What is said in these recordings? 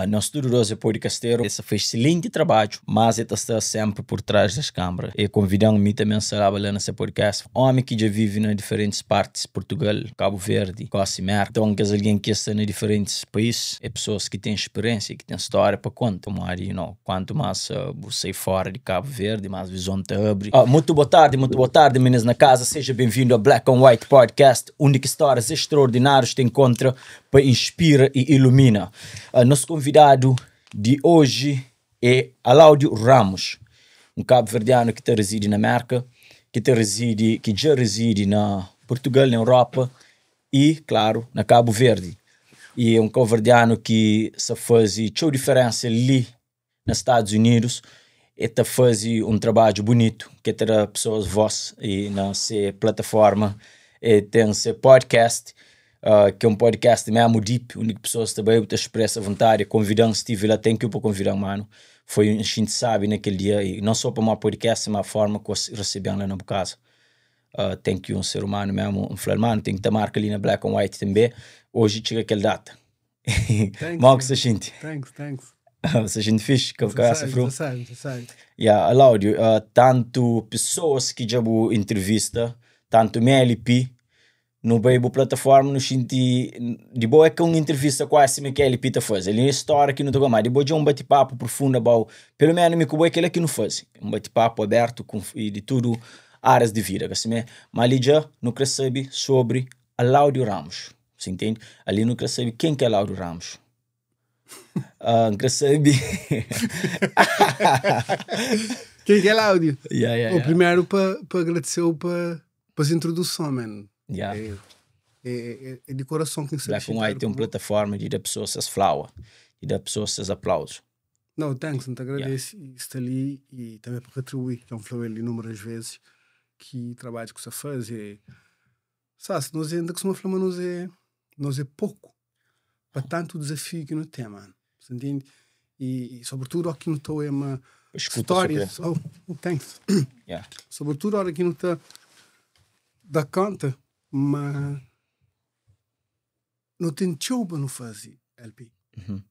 Nós todos é podcasteiro, esse fez excelente trabalho, mas ele está sempre por trás das câmaras. E convidando-me também a trabalhar nesse podcast. Homem que já vive em diferentes partes, Portugal, Cabo Verde, Costa Merda. Então, que alguém que está em diferentes países, é pessoas que têm experiência, que têm história para contar. Mas, quanto mais você fora de Cabo Verde, mais visão te abre. Muito boa tarde, meninas na casa. Seja bem-vindo ao Black and White Podcast, onde histórias extraordinárias te encontram para inspira e ilumina. Nosso convidado de hoje é Aláudio Ramos, um cabo-verdiano que reside na América, que já reside na Portugal, na Europa e, claro, na Cabo Verde. E é um cabo-verdiano que se faz toda diferença ali nos Estados Unidos e está fazendo um trabalho bonito, que terá pessoas voz e na sua plataforma e tem seu podcast, que é um podcast mesmo deep, onde pessoas também expressam vontade, convidando Steve lá, tem que ir para convidar, mano. Foi a gente sabe naquele dia, e não só para uma podcast, mas a forma que recebemos lá na casa. Tem que um ser humano mesmo, um flamano, tem que ter marca ali na Black and White também. Hoje chega aquela data. Mal que se gente. Thanks. Se a gente fixe, que eu faço, fru. Sabe. Aláudio, tanto pessoas que já vou entrevista, tanto MLP, no Beibo plataforma, no senti de boa é que uma entrevista quase me que ele pita faz. Ele é história que não toca mais. De boa é um bate-papo profundo about, pelo menos me que é que ele aqui não faz. Um bate-papo aberto com e de tudo áreas de vida, assim, mas ali já não recebe sobre Aláudio Ramos. Você entende? Ali não recebe quem que é Aláudio Ramos. Recebe quem que é Aláudio? Yeah. Primeiro para agradecer para as introduções, mano. Yeah. É de coração que você Black and White tem uma plataforma de dar pessoas essas flowers, de dar pessoas esses aplausos. Não, thanks, não te agradeço. Está ali e também para retribuir, que é um flow ali inúmeras vezes que trabalho que você faz. Se nós ainda que somos falando, nós é pouco para tanto desafio que não tem, mano. Você entende? E sobretudo aqui no teu é uma história. Thanks. Yeah. Sobretudo aqui no teu dá conta, mas não tem chuva no fazer LP. Uhum.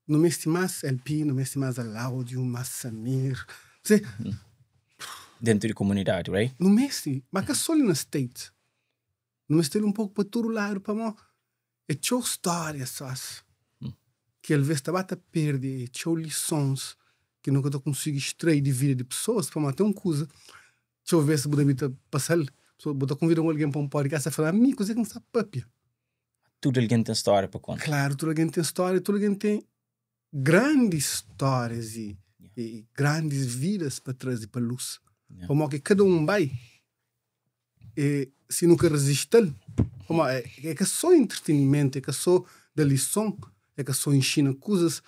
Não me estimas LP, não me estimas Aláudio, Massamir. Você dentro de comunidade, right? não me esti, mas que só ali na States. Não me esti um pouco para todo lado, para mim. É tchau história, sós. Que às vezes está a perder, é tchau lições que nunca estou conseguindo extrair de vida de pessoas, para mim tem uma coisa. Deixa eu ver se você passar. Você convida alguém para um podcast e falar, amigo, você não sabe papia. Tudo alguém tem história para contar. Claro, tudo alguém tem história, tudo alguém tem grandes histórias e grandes vidas para trazer para a luz. Como que cada um vai, se nunca resistir, é que só entretenimento, é que só da lição, é que só ensina coisas,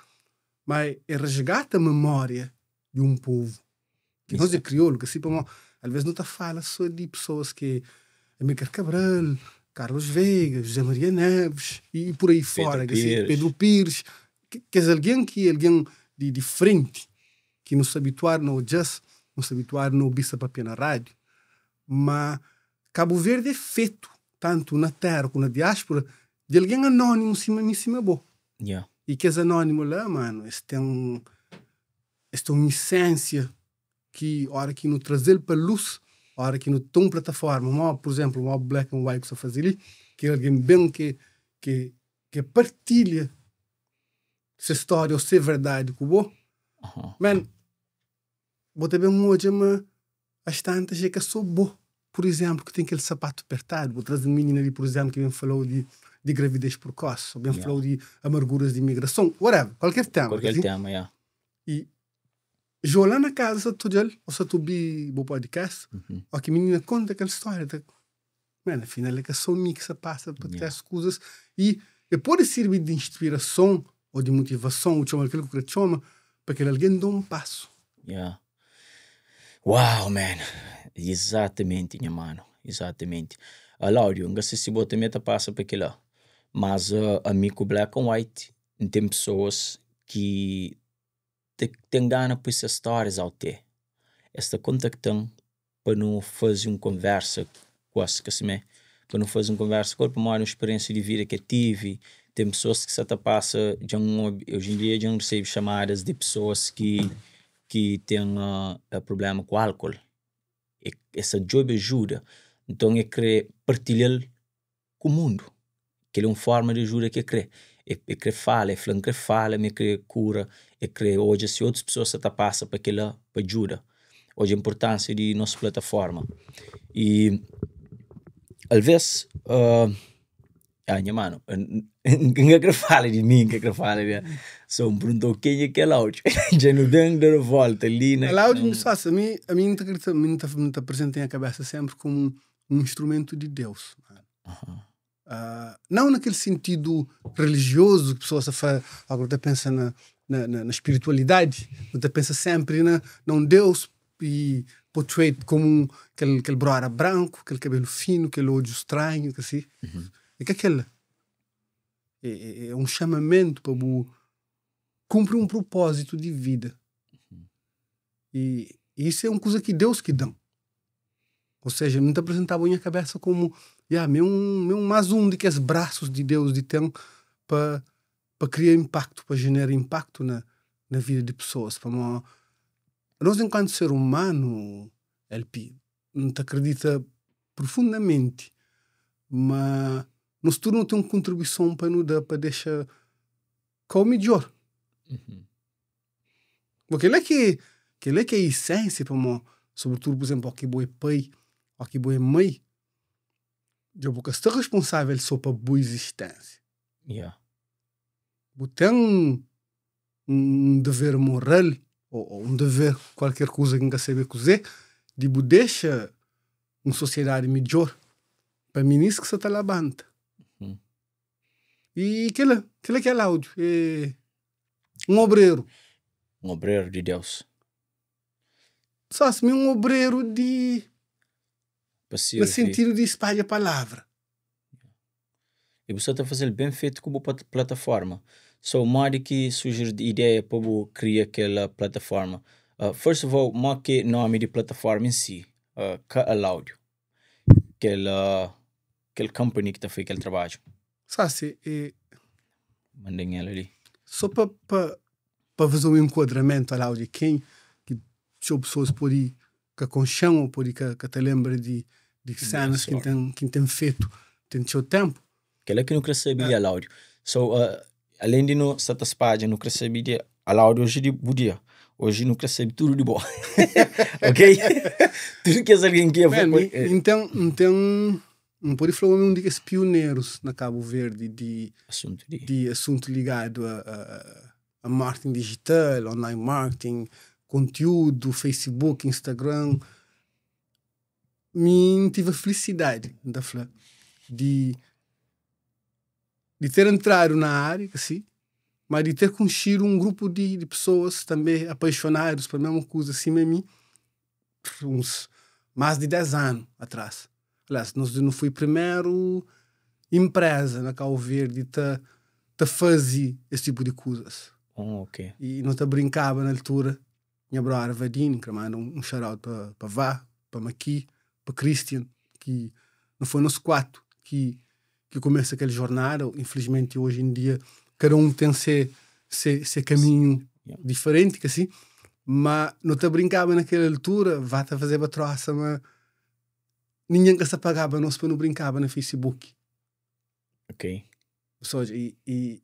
mas é resgata a memória de um povo. Que nós é crioulo, que assim, às vezes não fala só de pessoas que Amílcar Cabral, Carlos Veiga, José Maria Neves e por aí fora, Pedro Pires, que é alguém de frente, que nos habituar no jazz, nos habituar no bisa papel na rádio, mas Cabo Verde é feito, tanto na terra como na diáspora, de alguém anônimo em cima boa. Yeah. E que é anônimo lá, mano, este é uma essência que a hora que nos trazer para a luz, a hora que nos tem uma plataforma, por exemplo, uma Black and White que você faz ali, que é alguém bem que partilha essa história ou se é verdade com o man, vou ter bem hoje, mas as tantas é que sou bom, por exemplo, que tem aquele sapato apertado, vou trazer um menino ali, por exemplo, que bem falou de gravidez precoce, ou bem falou de amarguras de imigração, whatever, qualquer tema. Yeah. E eu lá na casa, ou se tu vi o podcast, ou que a menina conta aquela história. Mano, afinal, é que só mim que se passa para ter as coisas. E pode servir de inspiração ou de motivação, ou chama aquilo que eu chamo, para que alguém dê um passo. Yeah. Wow, man. Exatamente, minha mano. Exatamente. Aláudio, não sei se você também passa para aquilo. Mas amigo Black and White, tem pessoas que tem gana por essas histórias ao ter. Esta contactam para não fazer uma conversa com as que se me para não fazer uma conversa com uma experiência de vida que tive, tem pessoas que se te passa, hoje em dia já recebe chamadas de pessoas que têm problema com álcool. E essa job ajuda. Então, quer partilhar com o mundo. Que é uma forma de ajuda que crê. Quer fala, quer fala, me quer cura. Quer hoje, se outras pessoas se passam para aquela ajuda. Hoje a importância de nossa plataforma. E, às vezes, minha mano, não quer falar de mim, quer falar de... Só um perguntou quem é que é Láudio. Já não deu dar volta ali, né? Láudio, não sabe, a mim me apresenta em a cabeça sempre como um instrumento de Deus. Não naquele sentido religioso que a pessoa agora pensa na espiritualidade, você pensa sempre num Deus e portrait como aquele broara branco, aquele cabelo fino, aquele olho estranho, assim. É que aquele é um chamamento para cumprir um propósito de vida. E isso é uma coisa que Deus que dá. Ou seja, me apresentava em a cabeça como mais um daqueles braços de Deus de tempo para criar impacto, para gerar impacto na vida de pessoas. Nós, enquanto ser humano, LP, não te acredita profundamente, mas nós não tem uma contribuição para nos dar, para deixar o melhor. Porque ele é que é a essência, sobretudo, por exemplo, aqui boa pai, aqui boa mãe, eu vou estar responsável só para a boa existência. Você tem um dever moral, ou um dever, qualquer coisa que não saber cozer, de deixar uma sociedade melhor. Para mim, isso que você está labando. E aquele que é Láudio, é um obreiro. Um obreiro de Deus. Só assim, um obreiro Possível, no sentido de espalhar a palavra. E você está fazendo bem feito com a plataforma. So, modo que surge a ideia para criar aquela plataforma. First of all, que é o nome de plataforma em si? Que é Láudio. Aquele company que está fazendo aquele trabalho. Só assim, Mandem ela ali. Só para fazer um enquadramento lá de quem que as pessoas podem que concham ou podem que te lembra de cenas que tem feito tem seu tempo. Aquela que não recebe a áudio. So, além de não satisfazer, não recebe a áudio hoje de bom dia. Hoje não recebe tudo de bom. Ok? Tudo que alguém quer fazer. Então, não pode falar um dos pioneiros na Cabo Verde de assunto ligado a marketing digital, online marketing, conteúdo, Facebook, Instagram. Tive a felicidade de ter entrado na área, assim, mas de ter conhecido um grupo de pessoas também apaixonadas pela mesma coisa assim a mim, uns mais de 10 anos atrás. Aliás, não fui a primeira empresa na Cabo Verde a fazer esse tipo de coisas. Ok. E não te brincava na altura. Minha brother Vadini, que manda um shout-out para Vá, para Maqui, para Christian, que não foi nos 4 que começa aquele jornada. Infelizmente, hoje em dia, cada um tem seu caminho diferente, que assim. Mas não te brincava naquela altura, vá-te fazer a troça, mas ninguém que se apagava nós para não brincava no Facebook. Ok. Ou seja, e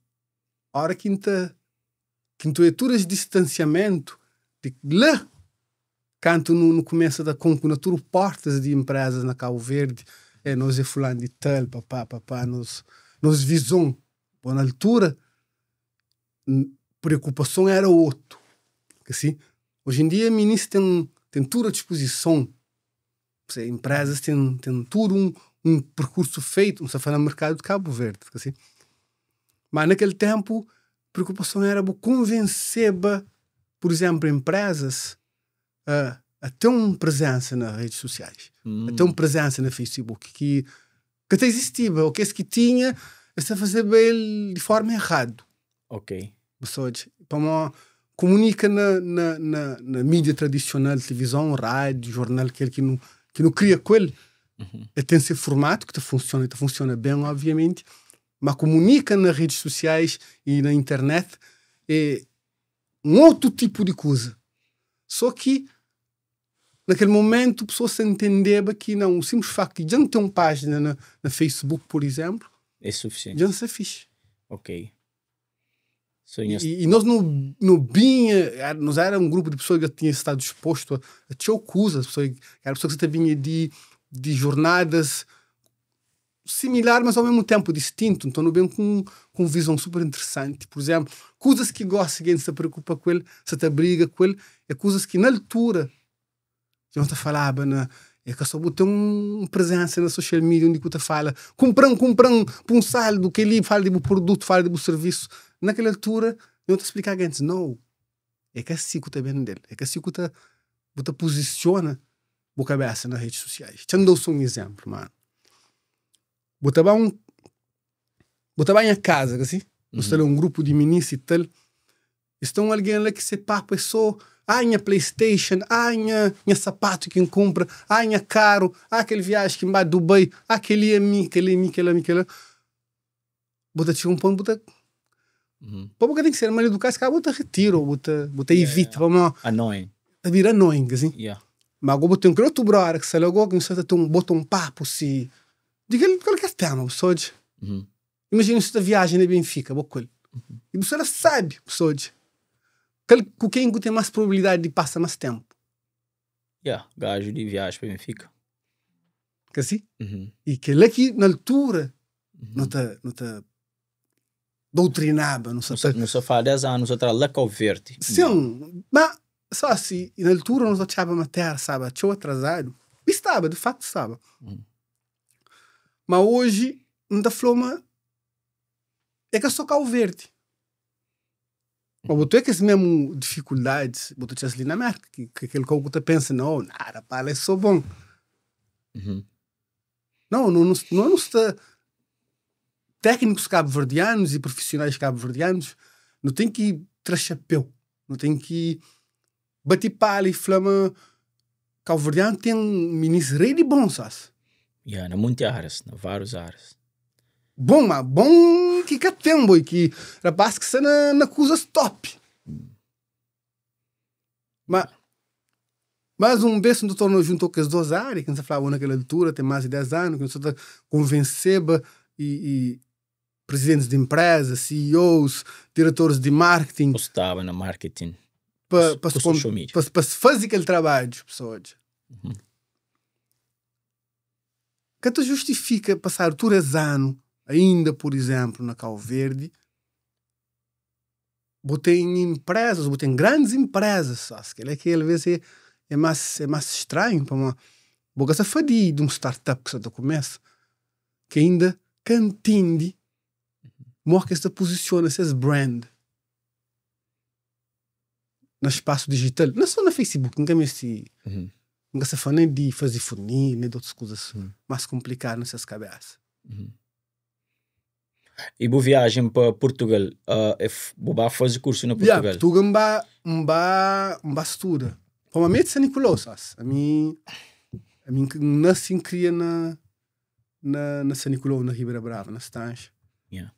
a hora que tu aturas distanciamento, de lá, quando no começo da concunhatura, portas de empresas na Cabo Verde, nós é fulano de tal, papá, nos visão. Bom, na altura, preocupação era outro. Assim, hoje em dia, o ministro tem tudo à disposição. Empresas têm tudo um percurso feito, não se fala no mercado de Cabo Verde. Assim. Mas naquele tempo, a preocupação era convencer, por exemplo, empresas a ter uma presença nas redes sociais, a ter uma presença no Facebook, que até existia, ou que esse que tinha, está a fazer bem de forma errada. Ok. Pessoas, comunica na mídia tradicional, televisão, rádio, jornal, que não cria com ele. Tem esse formato que funciona bem, obviamente, mas comunica nas redes sociais e na internet é um outro tipo de coisa. Só que naquele momento a pessoa se entendeva que não, o simples facto de já não ter uma página na Facebook, por exemplo, é suficiente. já não se fixe. Ok. E nós não vinha, nós era um grupo de pessoas que já tinha estado disposto a ter coisas, era pessoas que vinha de jornadas similar, mas ao mesmo tempo distinto. Então não vem com visão super interessante. Por exemplo, coisas que gosta, que se preocupa com ele, se te briga com ele, é coisas que na altura já não te falava, é que só botar uma presença na social media onde tu fala, compram por um saldo, que ele fala de produto, fala de serviço. Naquela altura, eu te explicar a gente, não, é que assim que tu vendo dele, é que assim que tu posiciona a cabeça nas redes sociais. Te dou só um exemplo, mano. Botava em casa, assim, você um grupo de ministros e tal, estão alguém lá que se papo é só minha PlayStation, minha sapato que compra, minha carro, aquele viagem que vai a Dubai, aquele é mim, aquele. Bota tinha um pão, bota. Para porque tem que ser mal educado, se bota retiro, bota evita, vamos. Annoying. Tá vira annoying, assim. Yeah. Mas agora bota um outro brother que se logo que você bota um papo se. Diga ele qualquer tema, pessoal. Imagina se a viagem na Benfica, bocol. E você sabe, pessoal. Com quem tem mais probabilidade de passar mais tempo? Gajo de viagem para Benfica. Que assim? E que ele aqui, na altura, não te doutrinava. Não só fala 10 anos, outra lá Cabo Verde. Sim, mas só assim, na altura nós achávamos matéria, sabe? Tinha atrasado. E estava, de fato estava. Mas hoje, não está falando, é que é só Cabo Verde. Mas botou que essa mesmo dificuldades, botou ali na América, que aquele que você pensa, não, nada, para é só bom. Não está técnicos cabo-verdianos e profissionais cabo-verdianos não tem que trazer chapéu, não tem que bater palha e flama. Cabo-verdiano tem um ministro rei de bom, sabe? Na muitas áreas, na várias áreas. Bom, mas bom que tem, boy, que rapaz que está na coisa top. Mas um beijo no torno junto com as duas áreas, que a gente falava naquela altura, tem mais de 10 anos, que a gente convenceba e presidentes de empresas, CEOs, diretores de marketing. Estava na marketing. Para fazer aquele trabalho, pessoas. Que tu justifica passar 3 anos ainda, por exemplo, na Cabo Verde, botei em empresas, botei em grandes empresas, que às vezes é mais estranho para uma boca safadinha de um startup que você começa, que ainda entende como que se posiciona esses brand no espaço digital, não só no Facebook, nunca se fala nem de fazer funil, nem de outras coisas mais complicadas nessas cabeças. E boa viagem para Portugal, vou fazer curso na Portugal? Portugal não estuda. Para mim, é São Nicolau, a mim nasci e cria na São Nicolau, na Ribeira Brava, na Stange.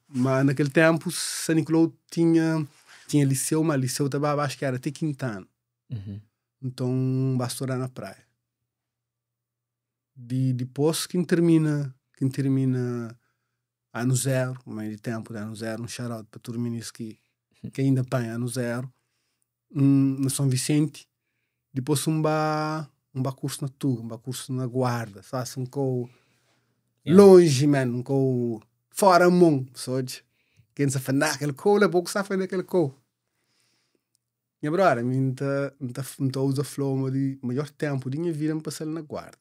Mas naquele tempo, São Nicolau tinha liceu, mas liceu também acho que era até Quintana. Então, bastou na praia. Depois, quem termina ano zero, meio de tempo de ano zero, um shout-out para todo mundo que ainda tem ano zero, na São Vicente. Depois curso na Tuga, curso na Guarda, sabe? Longe, mano, fora a mão, sabe? Quem se faz naquele colo, é pouco sabe naquele colo. E agora, não usa floma de maior tempo de minha vida me passar na Guarda.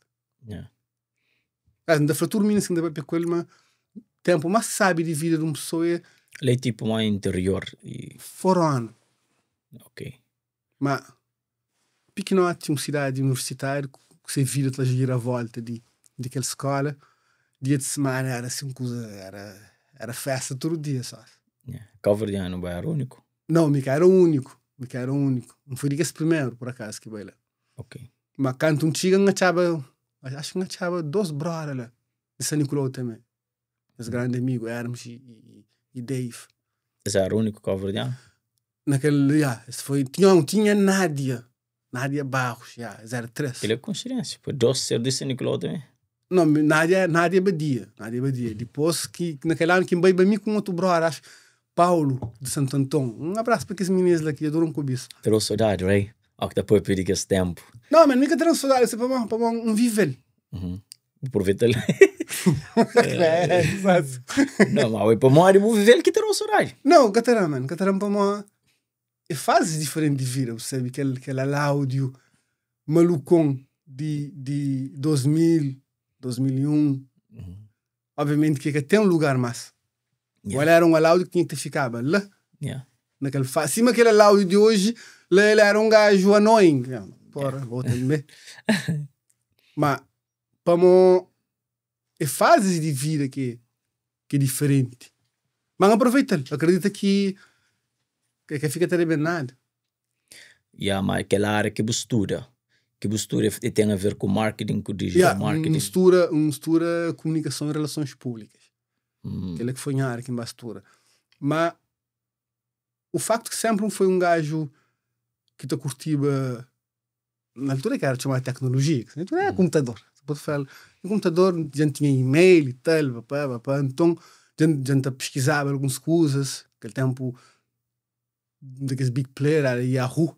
Ainda fratura minha assim, ainda para ele, mas tempo mais sabe de vida de uma pessoa é tipo mais interior e fora. Ok. Mas pequeno tinha uma cidade universitária que você vira a gira a volta de aquela escola, dia de semana era assim uma coisa, era festa todo dia, sabe? Cabo-verdiano era o único? Não, Mica era o único. Não foi esse primeiro, por acaso, que vai lá. Ok. Mas quando acho que achava 2 brothers lá, de São Nicolau também. Esse grande amigo, Hermes e Dave. Esse era o único cover dela? Naquele, esse foi, tinha Nádia Barros, esse era 3. Ele é coincidência, foi 2 ser desse Nicolau também. Não, Nádia Badia. Depois, que naquele ano, que veio para mim com outro brother, acho, Paulo, de Santo Antão. Um abraço para aqueles meninos lá que adoram um cobiço. Terou saudade, right? Ou que depois pedir esse tempo. Não, mas nunca terão saudade, isso é para um viver. Aproveita ele. Exato. Não, mas para morrer, vou viver que terou saudade. Não, Catarama para mim é fases diferentes de vida, sabe? Aquele áudio malucão de 2000, 2001. Obviamente que tem um lugar mais. Olha, era um áudio que tinha que ficar lá. Naquele cima aquele áudio de hoje, ele era um gajo annoying. Porra, vou também. Mas, para mim, é fases de vida que é diferente. Mas aproveita, acredita que fica terminado. Mas aquela área que mistura tem a ver com marketing, com digital marketing. Mistura comunicação e relações públicas. Aquele que foi a área que mistura. Mas o facto que sempre foi um gajo que te curtia na altura que era chamada tecnologia, na altura era computador. Pode falar, no computador a gente tinha e-mail e tal, então a gente pesquisava algumas coisas, aquele tempo daqueles big players era Yahoo.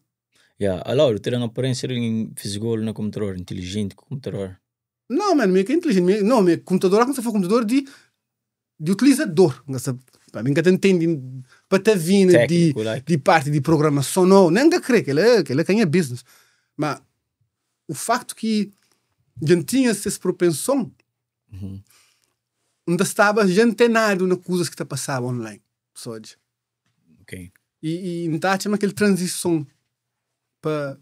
Allora, ter uma aparência em físico no computador, inteligente com o computador. Não, mano, meio que inteligente. Não, meu computador, quando você for computador de utilizador. Para mim que entende para te vir de parte de programação, não, nem que creio que ele ganha business. Mas o facto que a gente tinha essa propensão, onde estava antenado nas coisas que passavam online. Ok. E então tinha aquela transição para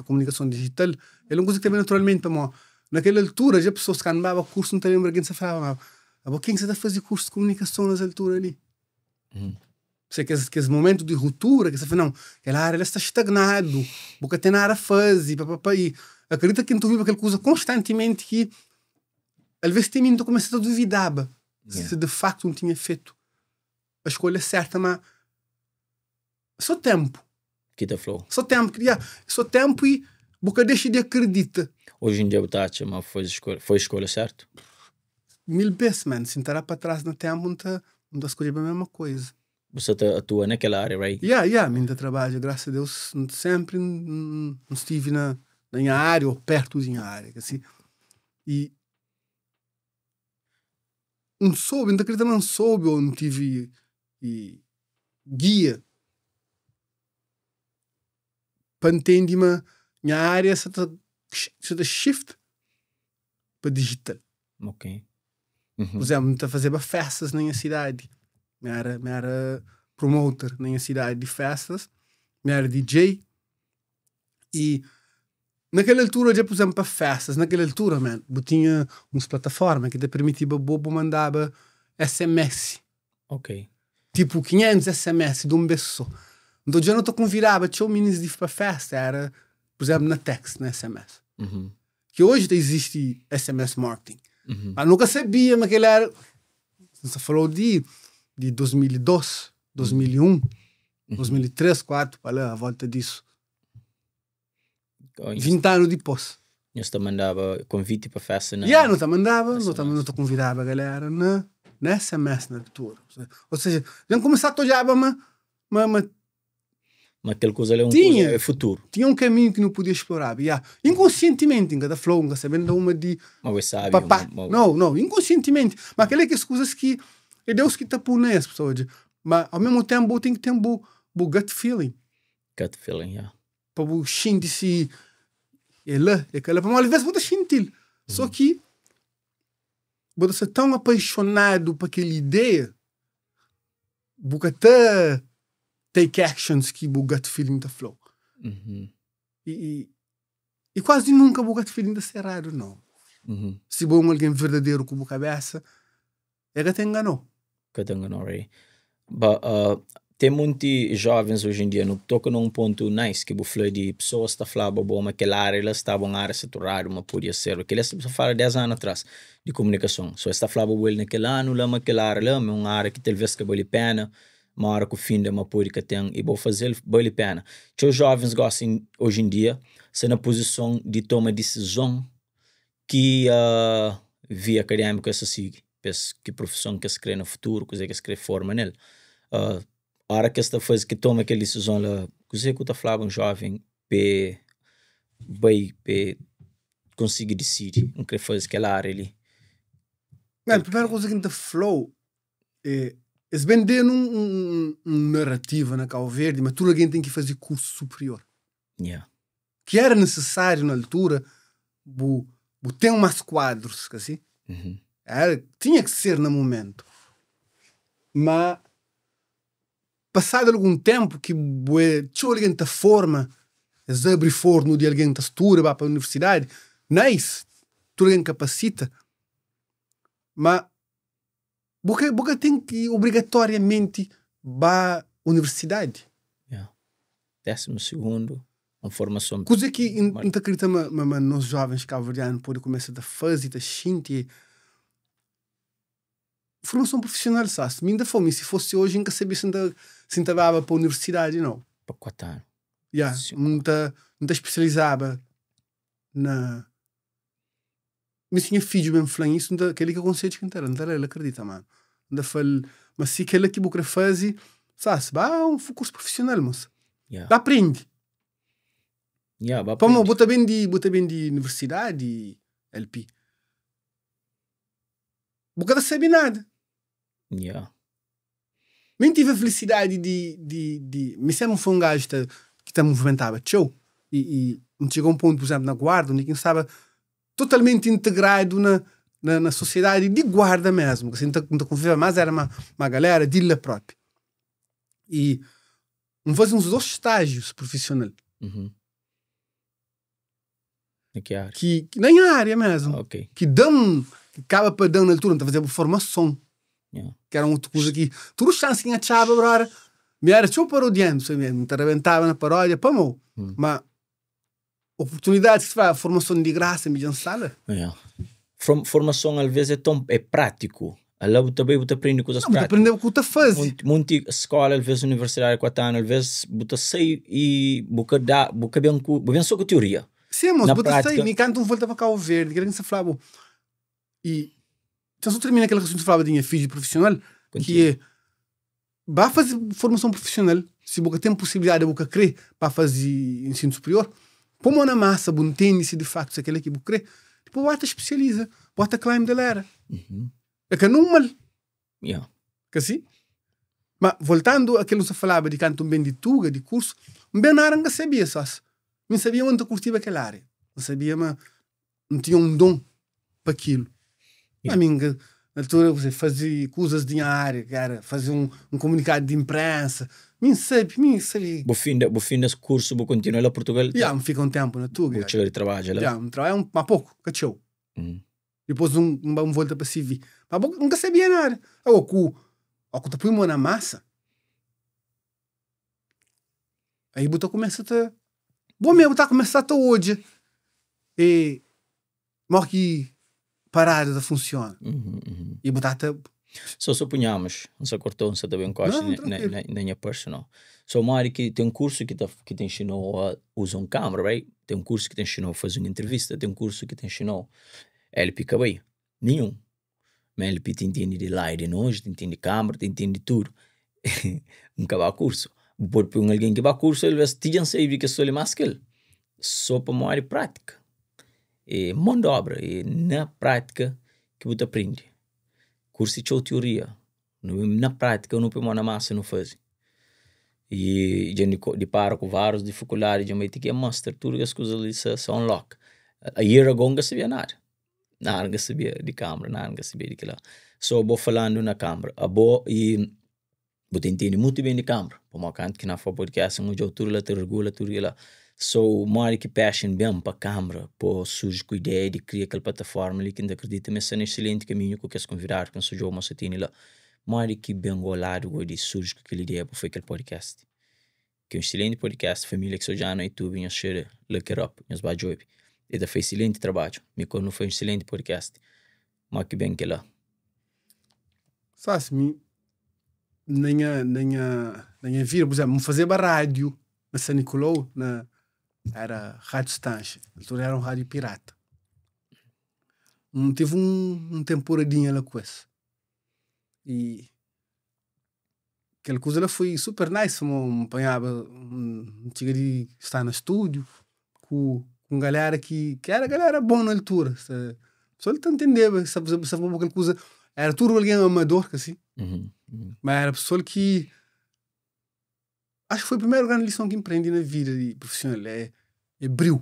comunicação digital. É uma coisa que também naturalmente para mim. Naquela altura, já pessoas que andavam curso, não te lembra quem se falava. Quem que você está a fazer curso de comunicação nessa altura ali? Você que esse momento de ruptura, que você fala, não, aquela área está estagnado, porque tem nada a fazer, e acredita que tu vive aquela coisa constantemente que às vezes tem muito começa a duvidar se de facto não tinha feito a escolha certa, mas só tempo. Que te falou? Só tempo e boca deixa de acreditar. Hoje em dia o Tati, mas foi escolha certa? 1000 vezes, mano. Se entrar para trás no tempo, não está escolhendo a mesma coisa. Você atua naquela área, right? Ainda trabalho, graças a Deus, sempre não estive na minha área ou perto da minha área. Assim. E não soube, não soube ou não tive guia para entender minha área se shift para digital. Ok. Por exemplo, não fazer festas na minha cidade. Me era promoter na minha cidade de festas. Me era DJ. E naquela altura, já por exemplo, para festas, naquela altura, eu tinha umas plataformas que te permitia mandar SMS. Ok. Tipo 500 SMS de um beijo. Então já não te convidava, tinha um meninos de ir para festa, era, por exemplo, na text, na SMS. Que hoje existe SMS marketing. Mas nunca sabia, mas aquele era. Você falou de 2002, 2001, 2003, 2004, a volta disso. 20 anos depois. Você mandava convite para festa? Não te mandava, não te convidava a galera na SMS na altura. Ou seja, já começar a olhar, mas aquela coisa ali é futuro. Tinha um caminho que não podia explorar. Inconscientemente, em cada flow, sabendo uma de. Mas sabe. Papá. Não, inconscientemente. Mas aquelas coisas que é Deus que está por nessa pessoa. Mas ao mesmo tempo, tem que ter um gut feeling. Gut feeling, Para o sentir se. É aquela. Mas às vezes você sentir. Só que. Você ser tão apaixonado por aquela ideia. Você até take actions que o gut feeling da flow. E quase nunca o gut feeling da ser errado, não. Se bom alguém verdadeiro como cabeça, é que te enganou. Right? tem muitos jovens hoje em dia, não toca num ponto nice, que você de pessoas está falando, bom, mas aquela área, elas estavam na área saturada, mas podia ser, que eles falaram 10 anos atrás, de comunicação. Só está falando, bom, naquele ano, lá, aquela área, lá, uma área que talvez que vale a pena, uma hora que o fim de uma pública que tem, e vou fazer, vale a pena. Que os jovens gostam, hoje em dia, ser na posição de tomar decisão que via acadêmica se sigue, que profissão que se crê no futuro, que se crê forma nele. A hora que esta faz que toma aquela decisão lá, que você está falando um jovem vai conseguir decidir o que faz aquela área ali. A primeira coisa que a gente falou é eles vendendo um narrativa na Cabo Verde, mas tudo alguém tem que fazer curso superior. Que era necessário na altura, ter umas quadros, assim. Tinha que ser no momento. Mas passado algum tempo que tinha alguém que forma, eles abrem forno de alguém que estuda, vai para a universidade, nice, tudo alguém capacita, mas porque tem que obrigatoriamente para a universidade. 12º, uma formação. Coisa que não acredita, mas nós jovens cabo-verdianos podem começar a fazer, a sentir. Formação profissional, sabe? Ainda fome. Se fosse hoje, nunca sabia se estava para a universidade, não. Para 4 anos. Não especializava na... Mas tinha filho mesmo falando isso, aquele que eu conceito que não ele acredita, mano. Mas se aquele que você faz, sabe? Um curso profissional, mas aprende. Vamos botar bem de universidade, LP. Você não sabe nada. Nem tive a felicidade de me ser um gajo que está movimentava show e chegou um ponto, por exemplo, na guarda, onde quem estava totalmente integrado na sociedade de guarda mesmo, assim, não convivia mais, era uma galera de lá própria. E fazia uns 2 estágios profissionais. Em que área? Que na área mesmo. Okay. Que acaba para dar na altura, não fazer formação. Que era uma outra coisa que tudo chance em chave agora. Me era só parodiando, me arrebentava na paródia, pamo. Mas oportunidade que se faz formação de graça, me sala. Formação às vezes é prático. Lá também você aprende coisas práticas. Aprende o que você faz. Muita escola, às vezes universidade, 4 anos, às vezes você sai e você bem só com teoria. Sim, mas você sai, me canta volta para Cabo Verde, que se falava. E então só termina aquela questão que falava de minha filha profissional, que é vai fazer formação profissional, se você tem possibilidade de você crer para fazer ensino superior, põe na massa, você entende se de facto se aquele que você crê, depois você especializa, você climb da lera. É que não mal. Que assim? Mas voltando àquilo que você falava de canto bem de tuga, de curso, bem nada não sabia só. Não sabia onde eu curtia aquela área. Não sabia, mas não tinha um dom para aquilo. A mim, na altura, você fazia coisas de área, cara, fazer um comunicado de imprensa. Me sabia. Bo fim desse curso, vou continuar lá em Portugal? Me fica um tempo na tuga. Vou chegar de trabalho lá? Me trabalho um pouco, cachou. Depois volta para CV. Mas nunca sabia nada. O que tu põe na massa, aí você começa a... Bom mesmo, tá começando até hoje. E... Mas que parada da funciona. E botar até... Só suponhamos, não se cortou, não se também encosta na minha personal. Só uma área que tem um curso que te ensinou a usar um câmera, right? Tem um curso que te ensinou a fazer uma entrevista, tem um curso que te ensinou LP acabei. Nenhum. Mas LP te entende de lá e de longe, te entende de câmera, te entende de tudo. Nunca vai a curso. Por alguém que vai a curso, ele vai te saber que só ele mais que ele. Só para uma área prática. É mão de obra. É na prática que você aprende. Curso de teoria. Na prática, não põe na massa, não faz. E de para com várias dificuldades, já que é master, tudo as coisas ali se unlock. A year ago, não sabia nada. Nada sabia de câmera, nada sabia de aquilo. Só vou falando na câmera. E você entende muito bem de câmera. Por uma canto que na podcast, onde eu tudo lá te regula, tudo lá. So, mora que passion bem para a câmera, para surgir com a ideia de criar aquela plataforma ali que ainda acredita, mas é um excelente caminho que eu quero convidar, que eu sou o Mossatini lá. Mari que bem golado de surge com aquele ideia foi aquele podcast. Que é um excelente podcast, família que só já no YouTube, nós share look it up, nós bajoib. E da fez excelente trabalho. Me quando foi um excelente podcast. Mas que bem que lá. Só assim, nem vira, por exemplo, fazer rádio na São Nicolau, era rádio Stanche, então era um rádio pirata. Tive um temporadinha lá com isso. E aquela coisa lá foi super nice, me apanhava, tinha de estar no estúdio com galera que era galera boa na altura. Só ele entendeva, sabe aquela coisa, era tudo alguém amador, assim. Mas era pessoa que acho que foi a primeira grande lição que empreendi na vida profissional, é brilho.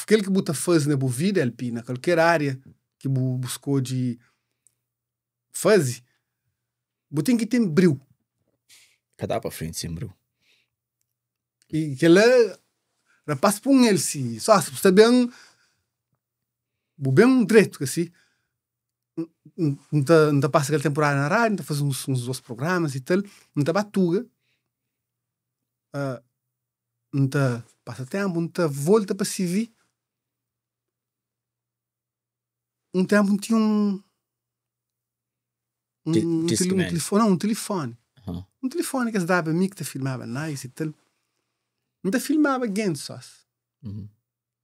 Aquele que você faz na sua vida, LP, na qualquer área que você buscou de fazer, você tem que ter brilho. Cada para frente sem brilho. E que lá, passa por ele, se só se você bem direito, assim, não tá passa aquela temporada na rádio, não tá faz uns dois programas e tal, não tá batuga, não tá passa tempo, não tá volta para se vir. Um tempo não tinha um telefone. Um telefone que se dava a mim que te filmava nice e tal. Não te filmava gente só.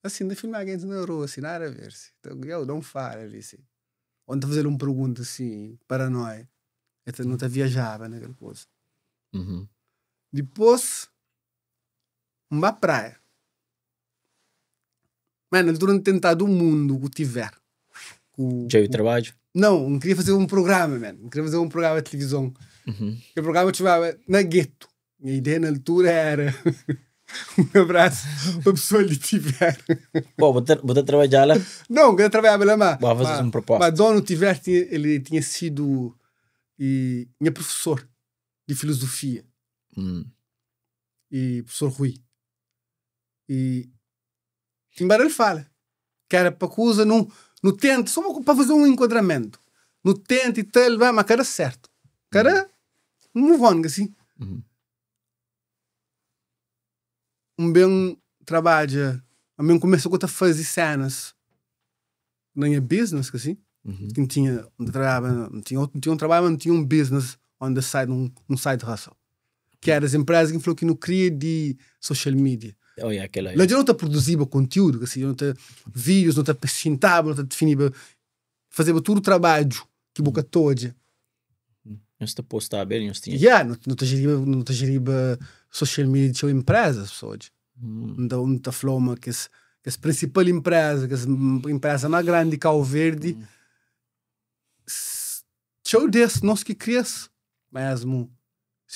Assim, não filmava gente na rua, assim, nada a ver. Então, eu não falo ali, assim. Onde fazer uma pergunta assim, paranoia. Então, não te viajava naquela coisa. Depois, uma praia. Mano, durante tentar do mundo que tiver. Já o trabalho? Não queria fazer um programa, mano. Não queria fazer um programa de televisão. O programa chamava Na Gueto. Minha ideia na altura era um abraço para a pessoa que tiver. Pô, você trabalhar lá? Não, eu trabalhava lá, mas... Vou fazer uma proposta. Mas dono tiver, ele tinha sido minha professor de filosofia. E professor Rui. E embora ele fala que era para coisa não tente, só para fazer um enquadramento. Não tente e tal, vai, mas cara certo. Cara, não vão assim. Um bem trabalho, a mim começou a fazer cenas na minha business, assim. Que tinha um trabalho, não tinha um trabalho, mas não tinha um business on the side, um side hustle. Que era as empresas que falou que não cria de social media. Lá já não está produzindo conteúdo, assim, não está vídeos, não está apresentável, não está definido, fazendo todo o trabalho que boca toda. Não está postado bem, não está gerindo social media de sua empresa, pessoas. Não está falando que as principais empresas, que as empresas mais grandes de Cabo Verde, show desse, nós que cresce mesmo.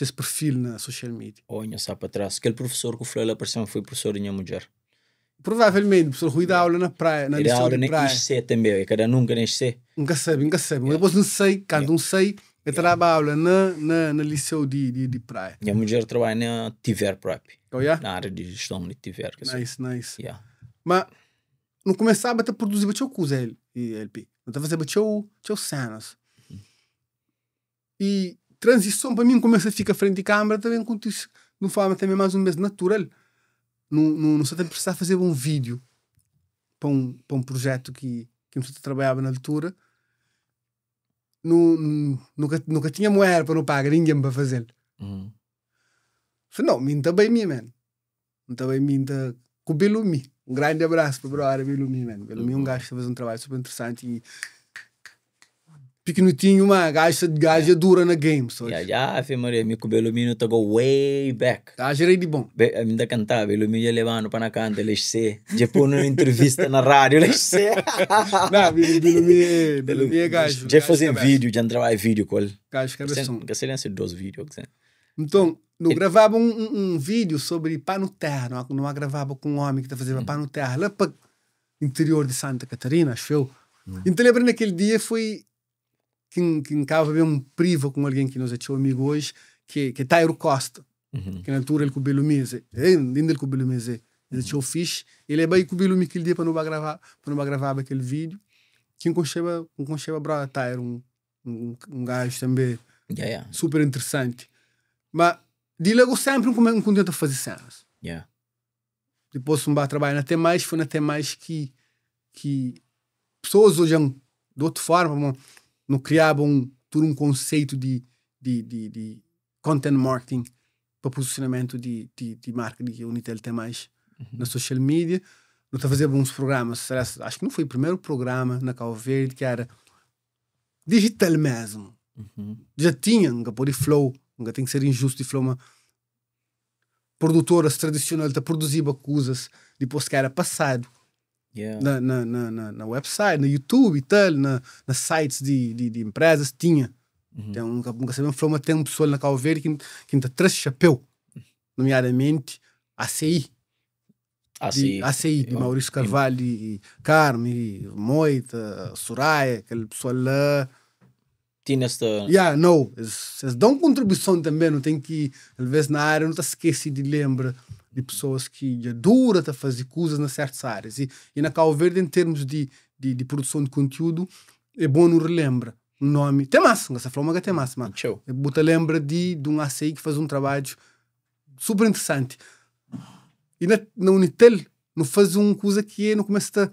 Esse perfil na social media. Olha só para trás. Aquele professor que falou lá por cima foi professor de minha mulher. Provavelmente, o professor Rui dá aula na praia, na lição de praia. Ele também, cada nunca nem sei. Nunca sabe. Depois não sei, quando não sei, eu trabalho aula na lição de praia. Minha mulher trabalha na Tiver Prep. Oh, yeah? Na área de gestão de Tiver. Nice. Yeah. Mas não começava a produzir muita coisa, LP. Não estava fazendo muitas cenas. E transição para mim começa a ficar frente de câmera também de uma forma também mais ou menos natural. Não só tem que precisar fazer um vídeo para um projeto que eu trabalhava na altura. Nunca tinha mulher para não pagar ninguém para fazer. Falei, não, minta bem minha, man. Minta bem minta com o Belumi. Um grande abraço para o brother Belumi, man. Belumi é um gajo que faz um trabalho super interessante e pequenininho, uma gaja dura na game. Já, Maria, me com o Belumi to go way back. Gerei de bom. Ainda cantava, Belumi ia levando para na canta, eles sei. Já põe uma entrevista na rádio, eles sei. Não, Belumi é gajo. Já fazem vídeo, já trabalha vídeo com ele. Gajo cabeção. Que seria esses 2 vídeos. Então, não gravava um vídeo sobre pá no terra, não gravava com um homem que está fazendo pá no terra, lá para o interior de Santa Catarina, acho eu. Então, lembro naquele dia foi que acaba bem um privo com alguém que nós é teu amigo hoje, que é Tairo Costa, que na altura ele com o Belumise, ainda ele com o Belumise, ele tinha o fixe, ele é bem com o Belumi aquele dia para não gravar aquele vídeo, quem concheba brother tá, era um gajo também super interessante. Mas de logo sempre um contento a fazer cenas. Depois um trabalho na T+, foi na T+, que pessoas hoje de outra forma não criavam todo um conceito de content marketing para posicionamento de marca de Unitel T+, na social media. Nós fazíamos uns programas, acho que não foi o primeiro programa na Cabo Verde que era digital mesmo. Já tinha, nunca pode flow, nunca tem que ser injusto de flow, mas produtoras tradicionais a produzir coisas depois que era passado na website, no YouTube e tal, na sites de empresas, tinha. Então, nunca sabemos flow, mas tem um pessoal na Cabo Verde que ainda traz chapéu, nomeadamente ACI. ACI, de Maurício Carvalho e Carme, Moita, Soraya, aquele pessoal lá. Tinha esta... Eles dão contribuição também, não tem que, às vezes na área, não está esquecido de lembrar de pessoas que já dura a fazer coisas nas certas áreas. E na Cabo Verde, em termos de produção de conteúdo, é bom não relembrar o nome. Tem massa, não se falou, mas tem massa. É bom lembra de um ACI que faz um trabalho super interessante. E na Unitel, não faz uma coisa que não começa a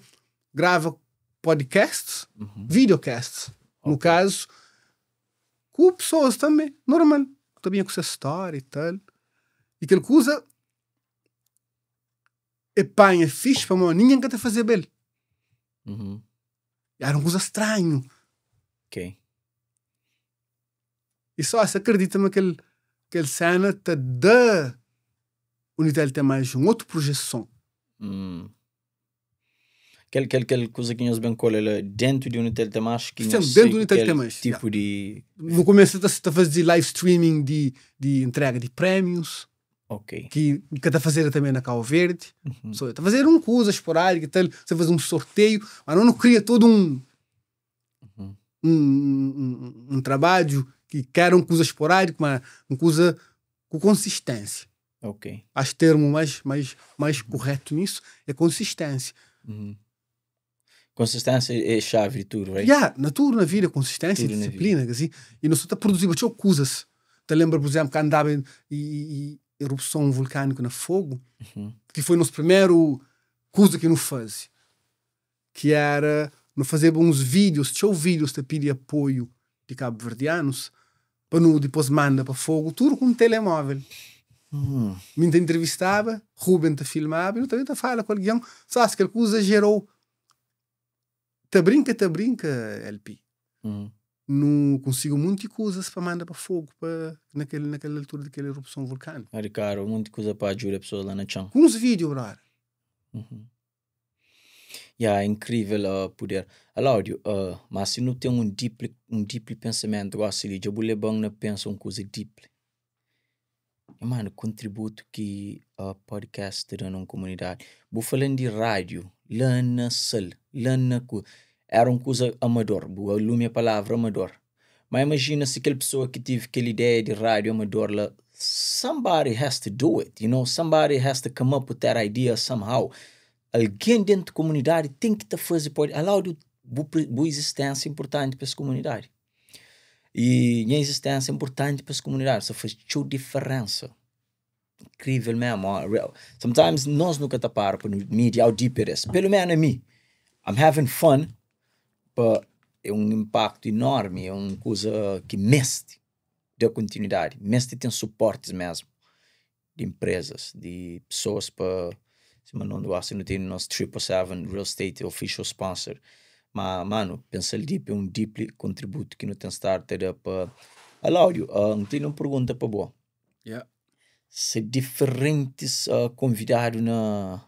gravar podcasts, videocasts, no caso, com pessoas também, normal, também com essa história e tal. E aquela coisa é fixe para ninguém quer fazer bem. Era uma coisa estranha. E só se acredita-me que aquele cena te dá Unitel tem mais uma outra projeção. Aquela coisa que nós bem colhe dentro de Unitel tem mais que dentro do Unitel tem mais tipo de... No começo está a fazer live streaming de entrega de prémios, que está a fazer também na Cabo Verde. Está a fazer uma coisa esporádica, está a fazer um sorteio, mas não cria todo um trabalho que quer uma coisa esporádica, mas uma coisa com consistência. Acho que o termo mais correto nisso é consistência. Consistência é chave de tudo, right? Na tudo na vida, consistência e disciplina. Assim. E nós estamos a produzir coisas. Te lembra, por exemplo, que andava em erupção vulcânica na fogo, que foi nosso primeiro coisa que nos faz. Que era, nós fazer uns vídeos, vídeos de pedir apoio de cabo-verdianos, para não depois manda para fogo, tudo com um telemóvel. Me entrevistava, Ruben te filmava, e eu também te fala com alguém, sabe, aquela coisa gerou. Te brinca, LP. Não consigo muitas coisas para mandar para fogo naquela altura daquela erupção vulcânica. Ricardo, muita coisa para ajudar a pessoa lá na chão. Com uns vídeos, brother. É incrível poder. Aláudio, mas se não tem um deep pensamento, gosto de eu bom não pensa uma coisa deep. Mano, contributo que o podcast está dando uma comunidade. Vou falando de rádio, lá na sal, era uma coisa amador, vou lume a palavra amador. Mas imagina se aquela pessoa que tive aquela ideia de rádio amador lá, somebody has to do it, somebody has to come up with that idea somehow. Alguém dentro da comunidade tem que fazer podcast. Boa existência importante para essa comunidade. E minha existência é importante para essa comunidade. Isso faz diferença. Incrível mesmo. Sometimes nós nunca tapamos para o mídia ao deeper. Pelo menos a mim. I'm having fun. But é um impacto enorme. É uma coisa que mexe da continuidade. Mexe tem suportes mesmo. De empresas. De pessoas para... Se não tem nosso 777 Real Estate Official Sponsor. Mas, mano, pensa deep, é um deep contributo que não tem starter para... Aláudio, não tem uma pergunta para boa. Se diferentes convidados na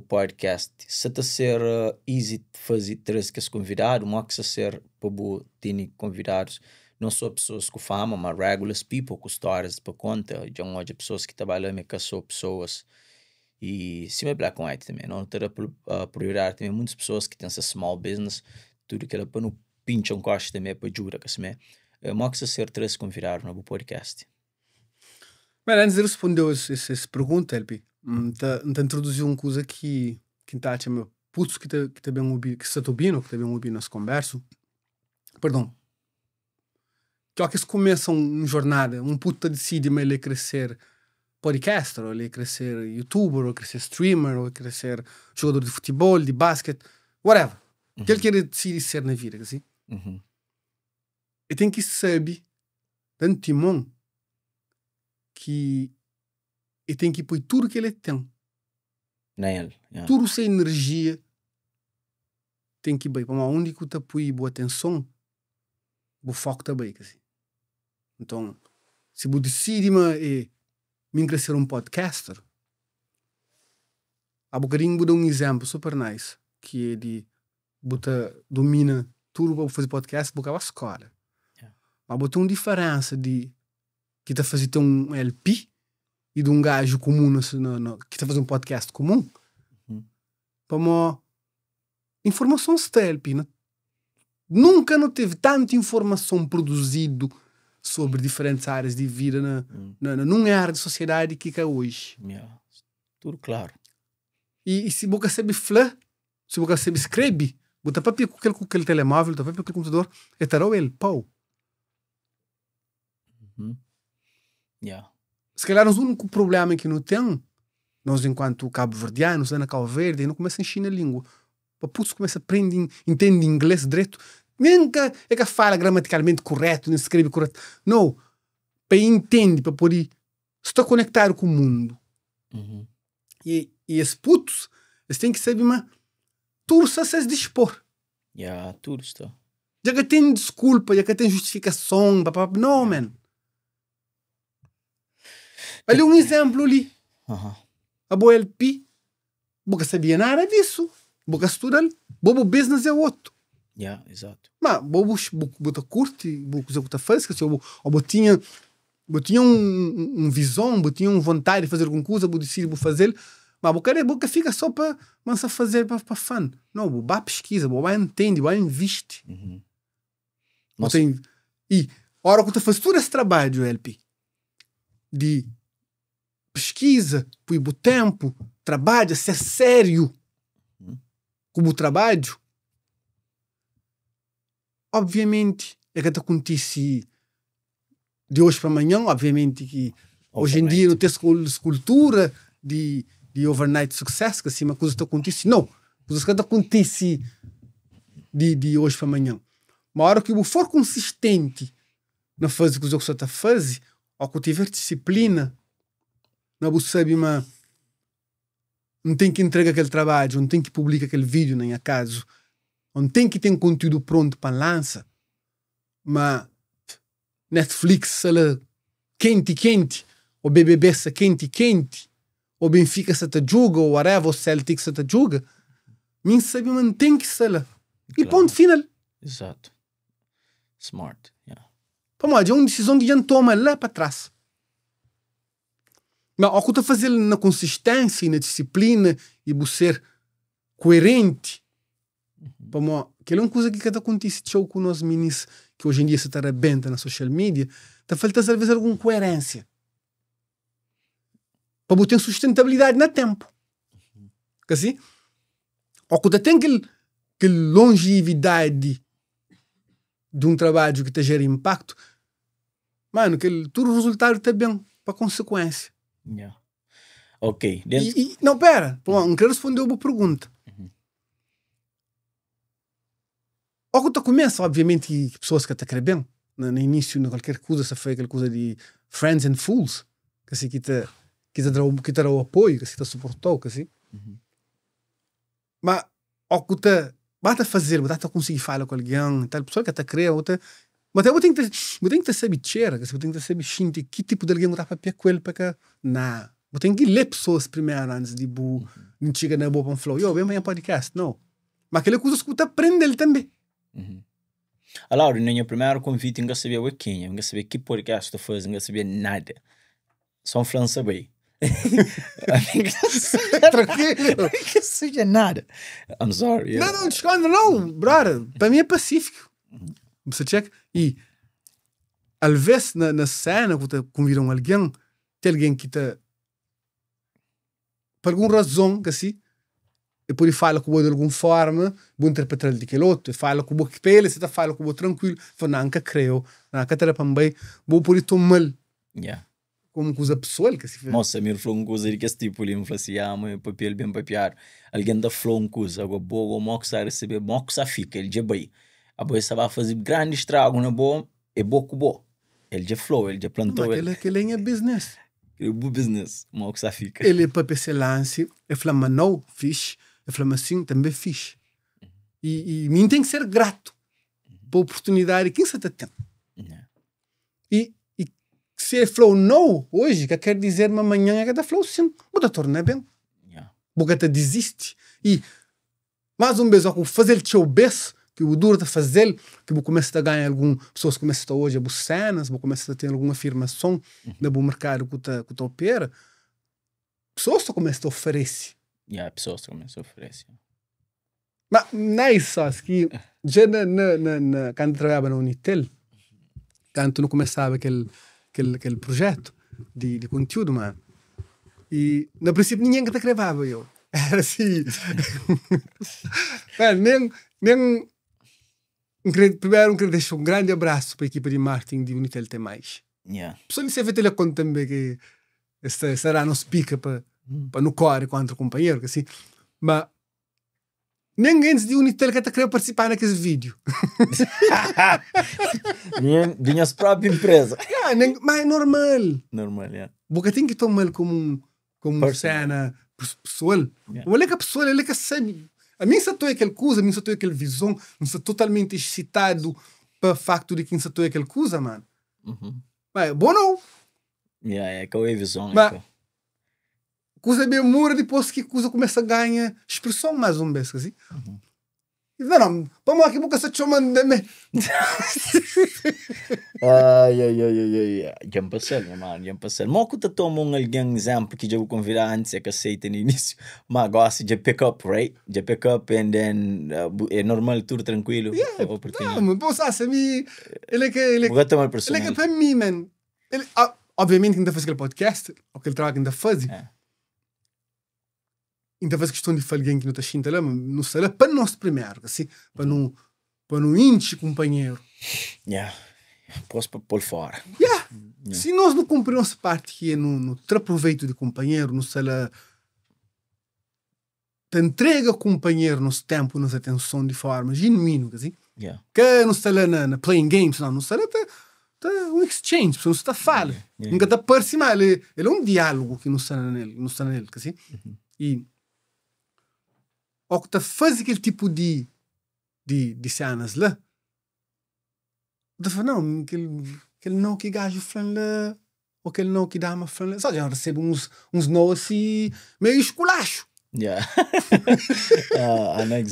podcast, se está ser easy de fazer três que convidados, mas que se ser para boa ter convidados, não só pessoas com fama, mas regular people com histórias para conta, já hoje pessoas que trabalham com só pessoas. E se me black and white também, não terá prioridade também muitas pessoas que têm essa small business, tudo que ela para não pincha costa também para ajuda que se me mas que ser três convidados no podcast. Mas antes de responder essa pergunta, LP, introduziu uma coisa que está a putos que tá bem ouvindo, que está ouvindo, que tá bem ouvindo nas conversas, perdão, que eles começam uma jornada, um puto decide, mas ele crescer podcaster, ou ele crescer youtuber, ou crescer streamer, ou crescer jogador de futebol, de basquete, whatever. O que ele quer decidir ser na vida, assim. Ele tem que saber, de antemão, que ele tem que pôr tudo que ele tem. Nele. Tudo essa energia tem que ir. Onde que tu põe boa atenção, o foco tá bem, assim. Então, se você decide me crescer um podcaster, a bocadinho vou dar um exemplo super nice, que é de você domina tudo para fazer podcast, porque é a escola. Mas você tem uma diferença de que está fazendo um LP e de um gajo comum que está fazendo um podcast comum. Para uma informação está LP, né? Nunca não teve tanta informação produzido sobre diferentes áreas de vida numa área de sociedade que é hoje. Tudo claro. E se você sabe falar, se você sabe escrever, você está para com aquele telemóvel, está para com aquele computador, é tarou ele, pau. Se calhar o único problema que não tem, nós enquanto cabo-verdianos, na Cabo Verde, não começa a ensinar a língua. Para putos começa a aprender, entende inglês direito, nem que fala gramaticalmente correto, nem escreve correto. Não. Para entender, para poder estar conectado com o mundo. E esses putos, eles têm que saber, mas tudo só se dispor. Tudo está. Já que tem desculpa, já que tem justificação, não, man. Ali um exemplo ali. A boa LP, você sabia nada disso. Você estuda, o business é outro. Exato. Mas você curte, você faz, ou tinha um visão, você tinha uma vontade de fazer alguma coisa, você decide fazer, mas você fica só para fazer para fã. Não, você vai pesquisa, você vai entender, vai investir. E a hora que você faz todo esse trabalho, LP, de pesquisa, põe o tempo, trabalha, ser sério como o trabalho, obviamente é que acontece de hoje para amanhã, obviamente que hoje em dia não tem escultura de overnight success, que assim uma coisa que acontece, não, coisas que acontece de hoje para amanhã. Uma hora que eu for consistente na fazer o que você está fazendo, ou que eu tiver disciplina, não você sabe, mas não tem que entregar aquele trabalho, não tem que publicar aquele vídeo, nem acaso, não tem que ter um conteúdo pronto para lançar, mas Netflix, ela quente, ou BBB essa quente, ou Benfica se te julga, ou whatever, ou Celtic se te julga, mim sabe, mas tem que ser lá. E ponto final. Exato. Smart, É uma decisão que a gente toma lá para trás. Mas o que está fazendo na consistência e na disciplina e você ser coerente, que é uma coisa que acontece com os nossos meninos que hoje em dia se está arrebenta na social media, está faltando às vezes alguma coerência para ter sustentabilidade no tempo. Assim? O que tem que longevidade de um trabalho que te gera impacto, mano, que todo o resultado está bem para consequência. Ok. Não, pera, não quero responder uma pergunta. O que tu começa, obviamente, que pessoas que te querem bem, no início, de qualquer coisa, se foi aquela coisa de friends and fools, que assim, que te dá o apoio, que assim, te suportou, que assim. Mas o que tu basta fazer, basta conseguir falar com alguém, tal pessoa que te crê, mas eu tenho que saber cheira, que eu tenho que saber sentir que tipo de alguém está para pé com ele, porque não, eu tenho que ler pessoas primeiro antes de não chegar na boa para falar, eu venho para podcast, não. Mas aquela coisa que tu aprende ele também. Laura, no meu primeiro convite, eu não sabia o que eu não sabia que podcast tu faz, eu não sabia nada. Só falando saber. Tranquilo. Não sabia nada. I'm sorry. Não, esconda, não, brother. Para mim é pacífico. Você checa. E, às vezes, na cena, quando convidam alguém, tem alguém que está, por alguma razão, que assim, depois ele fala com o de alguma forma, vou interpretar de aquele outro, fala com o que pele, você fala com o tranquilo, fala, nunca creio, nunca terá também, vou por isso mal, como coisa pessoal que se faz. Nossa, me falou uma coisa de que esse tipo ali, me falou assim, mas papel bem papiar, alguém da falou uma coisa, agora boa, o moxa receber, moxa fica, ele já bem, a boa vai fazer grande estrago na boa, é boa com boa, ele já falou, ele já plantou, ele é business. Ele é business, moxa fica. Ele é para esse lance, é flama não, fixe, é flama sim, também fixe. E mim tem que ser grato pela oportunidade que você está tendo. E se é flow não hoje, que quer dizer que amanhã é que dá flow sim, o doutor não é bem. Porque te desiste. E mais um vez, fazer o teu best, que o duro de fazer, que vou começar a ganhar pessoas começam hoje a cenas, vou começar a ter alguma afirmação no mercado que tu opera, pessoas só começam a oferecer. Pessoas começam a oferecer. Mas não é isso, que já quando trabalhava na Unitel, quando tu não começava aquele projeto de conteúdo, mano, e no princípio ninguém que te gravava eu. Era assim. Primeiro, quero deixar um grande abraço para a equipa de marketing de Unitel T+. Pessoal, você vê a conta também que será não se pica para no core contra o companheiro, que assim. Mas ninguém de Unitel que querer participar naquele vídeo. Vinha as próprias empresas. Mas é normal. Normal, Porque tem que tomar como cena pessoal. Olha que a pessoa, ele que sabe. A mim só estou aquela coisa, a mim só estou aquela visão, não estou totalmente excitado para o facto de que não estou aquela coisa, mano. Mas, bom não. É que é a visão. Mas, coisa bem mura depois que a coisa começa a ganhar expressão mais um vez, assim. Não, vamos aqui, porque você chamando de mim. Já passou, mano, já passou. Mas que tu toma alguém exemplo que já vou convidar antes, é que aceita no início, mas gosta de pick up, right? De pick up and then é normal, tudo tranquilo. Não, mas assim, ele é que para mim, man. Obviamente, ainda faz aquele podcast, aquele trabalho que ainda faz. Ainda faz questão de falar alguém que não está xinta lá, mas não sei lá, para nós primeiro, assim, para não enche companheiro. Posso pôr fora. Se nós não cumprimos essa parte que é no proveito de companheiro, não sei lá, te entrega companheiro nosso tempo, nossa atenção de forma genuína, assim, que não sei lá na playing games, não sei lá, tá um exchange, não está fala, nunca está por cima, ele é um diálogo que não está nele, assim, e ou que tá faz aquele tipo de cenas lá, tu fala, não, aquele não que gajo fala lá, ou aquele não que dama fala lá, só já recebe uns não assim, meio esculacho.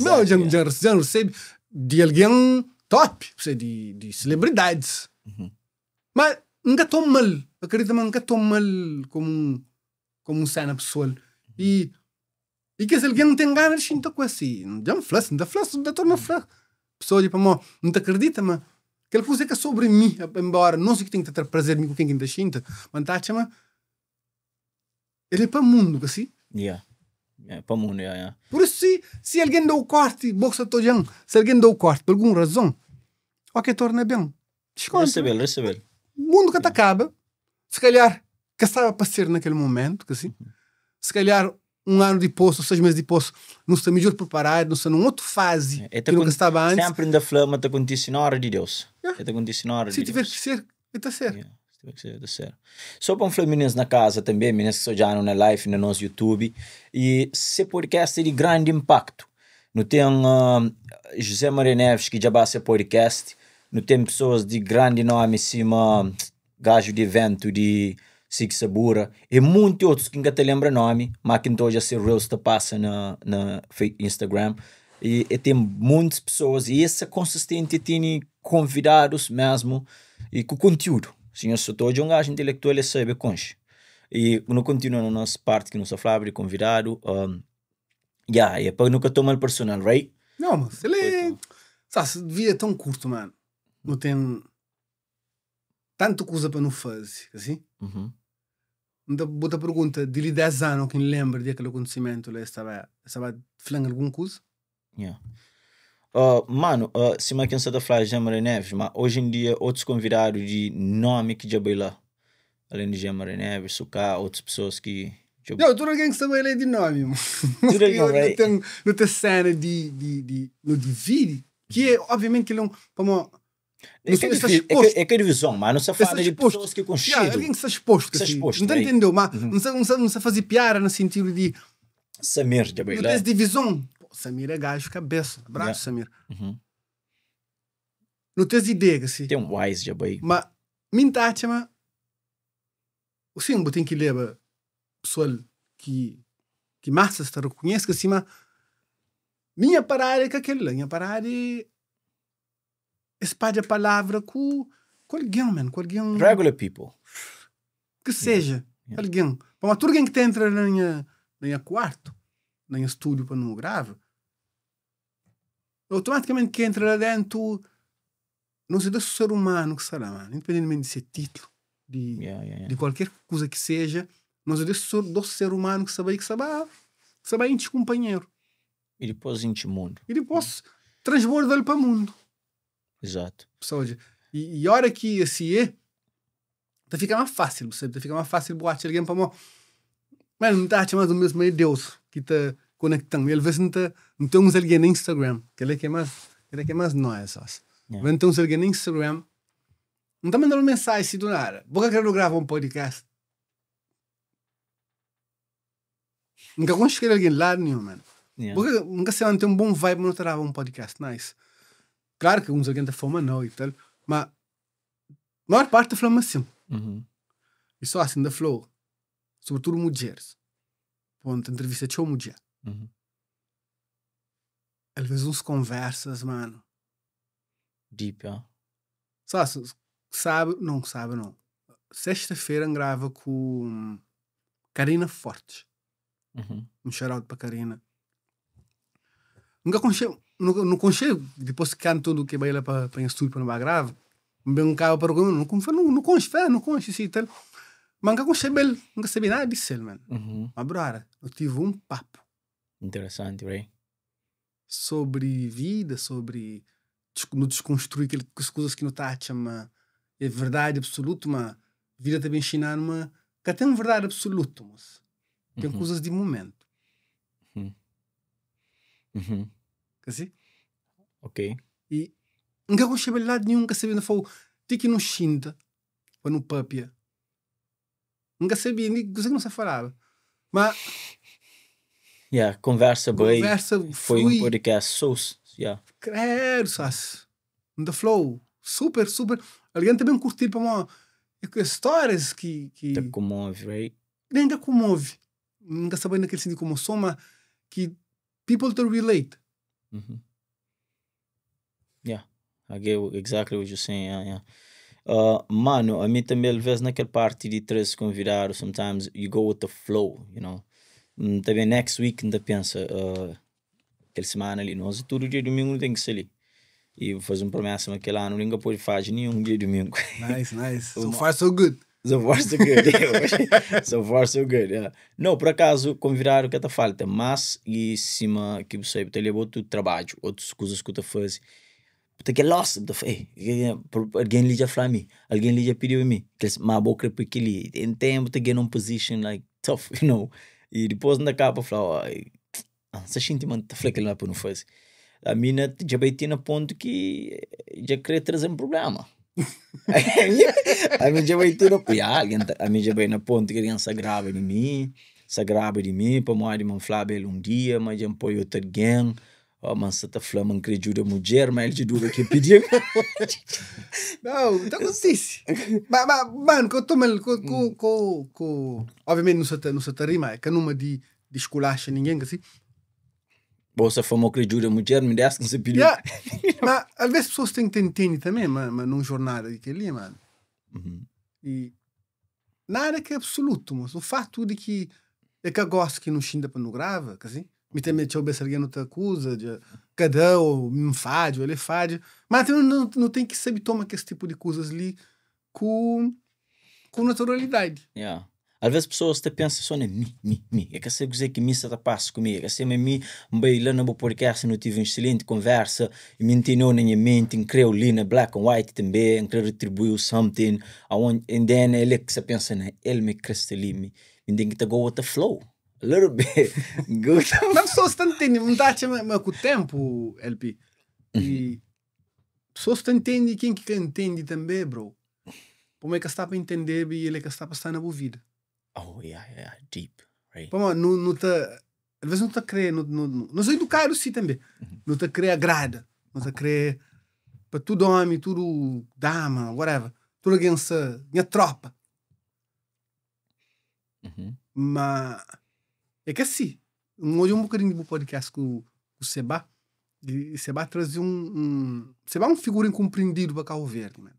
Não, já recebe de alguém top, de celebridades. Mas nunca tão mal, acredita, mas nunca tão mal como um cena pessoal. E que se alguém não tem ganas, sinta com assim. Não flash, não torna flash. Pessoa tipo, não te acredita, mas aquela coisa que é sobre mim, embora não sei que tem que ter prazer em quem ainda sinta, mas tá, chama. Ele é para o mundo, assim. Para o mundo, Por isso, se alguém dá o corte, boxa todo dia, se alguém dá o corte por alguma razão, ok, torna bem. Recebe. O mundo que te acaba, se calhar, que estava para ser naquele momento, assim, se calhar. Um ano depois, ou 6 meses depois, não está melhor preparado, não está numa outra fase que nunca estava antes. Sempre ainda flama te acontecer na hora de Deus. Te acontecer na hora de Deus. Se tiver que ser, está certo. Se tiver que ser, está certo. Só para um meninos na casa também, meninos que já na live, no nosso YouTube. E esse podcast é de grande impacto. Não tem José Maria Neves, que já baixa esse podcast. Não tem pessoas de grande nome, cima, gajo de evento, de Sig Sabura, e muitos outros que nunca te lembra nome, mas que hoje a Reels te passa na Instagram, e tem muitas pessoas, e essa consistente tem convidados mesmo, e com conteúdo. Sim, eu sou todo um gajo intelectual e sabe conche. E não continua na nossa parte que nos falava de convidado, é para nunca tomar personal, right? Não, mas ele se devia tão curto, mano. Não tem tanto coisa para não fazer, assim. Outra pergunta, de 10 anos, quem lembra daquele acontecimento, ele estava falando alguma coisa? Yeah. Mano, se uma criança da falar Jamara Neves, mas hoje em dia outros convidados de nome que já lá, além de Jamara Neves, Suká, outras pessoas que... Não, tu alguém que está bem de nome, mano. Não tem cena no divide, que é, obviamente, que ele é um... É que é divisão, mas não se fala de pessoas que conhecem. Alguém que está exposto, que não está entendendo, mas não se fazer piada no sentido de... Samir, já bem lá. Não tem divisão. Samir é gajo cabeça. Abraço, Samir. Não tens ideia, assim. Tem um wise já bem. Mas, mintate, mas... O símbolo tem que levar pessoal que massa está reconhece que assim, mas... Minha parada é que aquele lá. Minha parada é... Espalha a palavra com alguém, mano. Com alguém... Regular people. Que seja. Alguém. Mas tu alguém que te entra na minha quarto, na minha estúdio para não gravar, automaticamente que entra lá dentro, não sei do ser humano que será, mano. Independentemente de ser título, de qualquer coisa que seja, não sei do ser humano que sabe ínti companheiro. E depois ínti mundo. E depois transborda ele para o mundo. Exato. Saúde. E a hora que assim é, fica mais fácil, sabe? Fica mais fácil botar alguém para mim. Mas não está chamando o mesmo é Deus que está conectando. Ele vê se não tem uns alguém no Instagram, que ele é que é mais nós, só. Não tem uns alguém no Instagram, não está mandando mensagem se do nada. Vou querer gravar um podcast. Nunca consegui alguém lá nenhum, mano. Nunca se mantém um bom vibe não gravar um podcast nice. Claro que uns alguém da fama não e tal, mas a maior parte fala assim. E só assim da flow, sobretudo mulheres. Ponto, entrevista de mulher. Às vezes uns conversas, mano. Deep, Só sabe, não. Sexta-feira grava com Karina Fortes. Um shout-out para Karina. Nunca conchei, depois que canto tudo que vai lá para o estúdio para não gravar. Um carro para o não conche, assim, tal. Mas nunca conchei bem, nunca sabia nada disso, mano. Mas, brother, eu tive um papo. Interessante, right? Sobre vida, sobre desconstruir aquelas coisas que não tá chama é verdade absoluta, mas a vida também ensina uma que tem uma verdade absoluta, mas tem coisas de momento. Assim? Ok. E nunca conchei bem lado nenhum, nunca sabia onde foi. Tem que ir no Xinta, ou no Papia. Nunca sabia, nem coisa que não se falava. Mas... conversa bem. Foi um podcast Credo, sas. The flow. Super. Alguém também curtiu para uma... Histórias que... Te comove, right? Nem te comove. Nunca sabia naquele sentido como som, mas que people to relate. I get exactly what you're saying. Mano, a mim também, às vezes, naquela parte de três convidados, sometimes you go with the flow, you know. Também next week ainda pensa, aquela semana ali, nós todo dia domingo tem que ser ali. E vou fazer uma promessa naquele ano, ninguém pode fazer nenhum dia domingo. Nice. So far, so good. So far, so good. Não, por acaso, convidar o que te falta, mas e cima que você te levou outro trabalho, outras coisas que tu faz. Porque é lost, alguém lhe já falou a mim, alguém lhe já pediu a mim, que mas vou crer porque ele em tempo te get num position like tough, you know. E depois na capa falou, essa gente mano tá fleque lá para não fazer. A mina já vai ter na ponto que já queria trazer um problema. A mim já vai ter a mim já vai na ponto que alguém se grava de mim, para morar de falar um dia, mas já põe outro alguém. Mas você tá falando que ajuda a mulher, mas ele te dura que pedir. Não, tá acontece. Mas, mano, que eu tô obviamente não se rima, é que numa de esculacha ninguém, assim. Você falou que ajuda a mulher, me desse que você pediu. Mas às vezes as pessoas têm que entender também, mas num jornada daquele, mano. E nada que é absoluto, mas o fato de que é que eu gosto que não xinda para não grava, assim. Me também deixou ver se alguém não te acusa, cada ou me fade, ou ele fade. Mas não tem que saber tomar esse tipo de coisas ali com naturalidade. Às vezes pessoas te pensam só em mim. É que você dizer que missa tá passa comigo. É que você me baila no podcast, não tive uma excelente conversa, e me ensinou na minha mente, em creu ali na black and white também, em querer retribuir something, and then ele que você pensa, né? Ele me cristalime, e tem que go with the flow. A little bit. Go with the... Não pessoas estão entendendo, não dá mas com o tempo, LP. E pessoas estão entendendo quem que entende também, bro. Como é que está para entender e ele é que está para estar na boa vida. Oh, yeah, deep, right? Pô, não tá, às vezes não está a querer, não sou educado sim também. Não está a querer agrada, não está a querer para tudo homem, tudo dama, whatever. Tudo alguém minha tropa. Mas é que assim, hoje um bocadinho do podcast com o Seba, e Seba trazia Seba é um figura incompreendido para Cabo Verde, mano.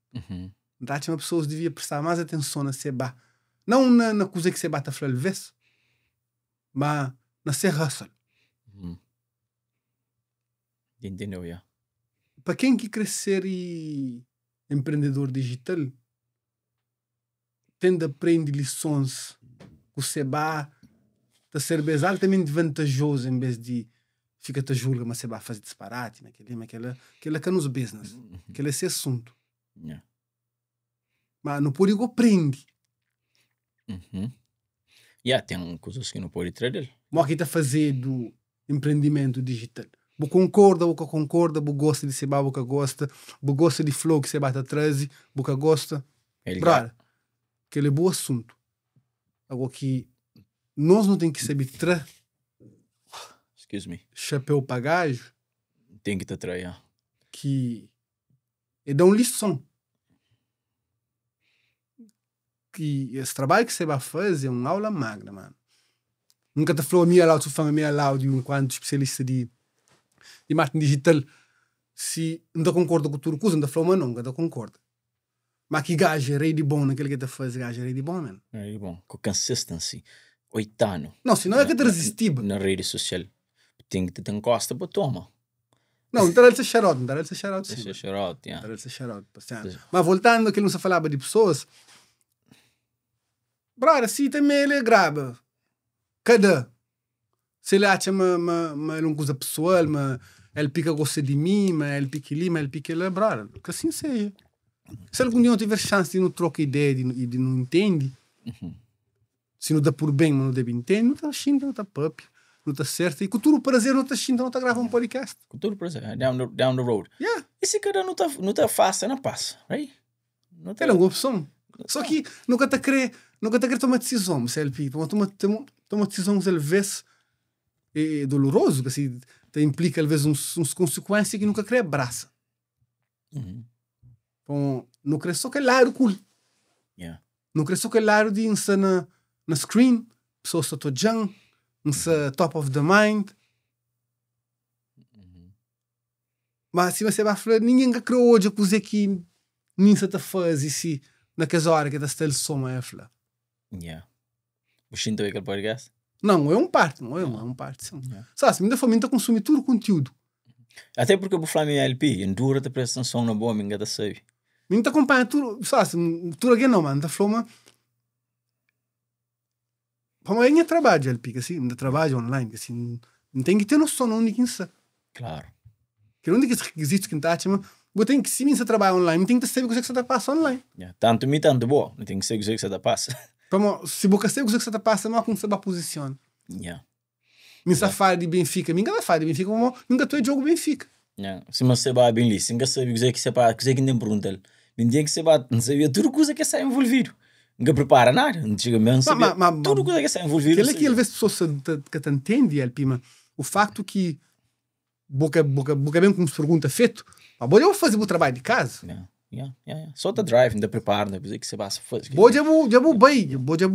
Então, tinha pessoas que deviam prestar mais atenção na Seba. Não na coisa que Seba está falando, vez, mas na ser hustle. Entendeu, yeah. Para quem que crescer e empreendedor digital, tende a aprender lições com o Seba a ser altamente vantajoso em vez de fica te julga, mas Seba faz disparate, aquele que é nos business, aquele é esse assunto. Yeah. Mas não pode aprender. Yeah, tem coisas que não pode trazer. Mas aqui está fazer do empreendimento digital. Você concorda, você concorda, você gosta de Seba, você gosta, você gosta de flow que Seba está traz, você gosta. Brother, aquele é bom assunto. Agora que nós não temos que saber Excuse me. Chapéu para gajo. Tem que te trair. Que é dar uma lição. Que esse trabalho que você vai fazer é uma aula magna, mano. Nunca te falou a minha aula, a minha aula enquanto especialista de marketing digital. Se não te concorda com tudo, não te falou, mas nunca te concorda. Mas que gajo é rei de bom naquele que te faz, gajo é rei de bom, mano. Rei de bom. Com consistency. 8 anos. Não, senão é que te resistível. Na rede social. Tem que te encosta para toma. Não está a ser charote, não está a ser charote. Sim, é charote, yeah. Está a ser charote. Mas voltando àquilo que não se falava de pessoas, brother, se também ele é grave. Se ele acha ele não coisa pessoal, ele pica gosta de mim, ele pica ali, ele pica lá, brother, que assim seja. Se algum dia eu tiver chance de não trocar ideia e de não entende, se não dá por bem, mas não deve entender, não está xinga, não está pup, não está certo. E com todo o prazer não está xinga, não está gravando um podcast. Com todo o prazer, down the road. Yeah. E se cada não tá fácil, não passa, right? Não tá... É uma opção. Só que nunca está a querer tomar decisão, CLP. Toma decisão, às vezes, é doloroso, que assim, implica, às vezes, uns consequências que nunca quer abraça. Então, não quer só que é lado cool. Yeah. Não quer só que é lado de insar na screen, pessoas só estão junk, insar top of the mind. Mas se você vai falar, ninguém que criou hoje a coisa que nem se está fazendo, se naquelas horas que está a soma a falar. Yeah. O Shinto é aquele podcast? Não, é um parte, não é um parte. Yeah. Sabe, se me dá fome, a consumir todo o conteúdo. Até porque eu vou falar minha LP, endura te presta atenção na boa, me engada sabe. Me acompanha tudo, sabe, tudo aqui não, mano, da floma. Como é trabalho, LP, que assim, ainda trabalho online, que assim, não tem que ter noção não de quem sabe. Claro. Que não tem que requisitos que está, mas você tem que se você trabalha online, tem que saber o que você está passando online. Yeah. Tanto me tanto boa, não tem que saber o que você está passando. Como se você sabe o que você está passando, não como você posiciona. Yeah. Minha fala de Benfica, minha fala de Benfica, como nunca tu jogo Benfica. Yeah. Se você vai bem ali, se você sabe o que você passa, que você nem pergunta, ninguém que você vai, não sabia tudo coisa que está envolvido. Nunca prepara nada, não chega mesmo saber tudo coisa que está envolvido. Aquilo que às vezes pessoas que te entendem, o facto que boca bem como se pergunta feito, mas eu vou fazer o trabalho de casa. Yeah. Só tá drive, ainda prepara, não é que você vai fazer. Já vou bem, já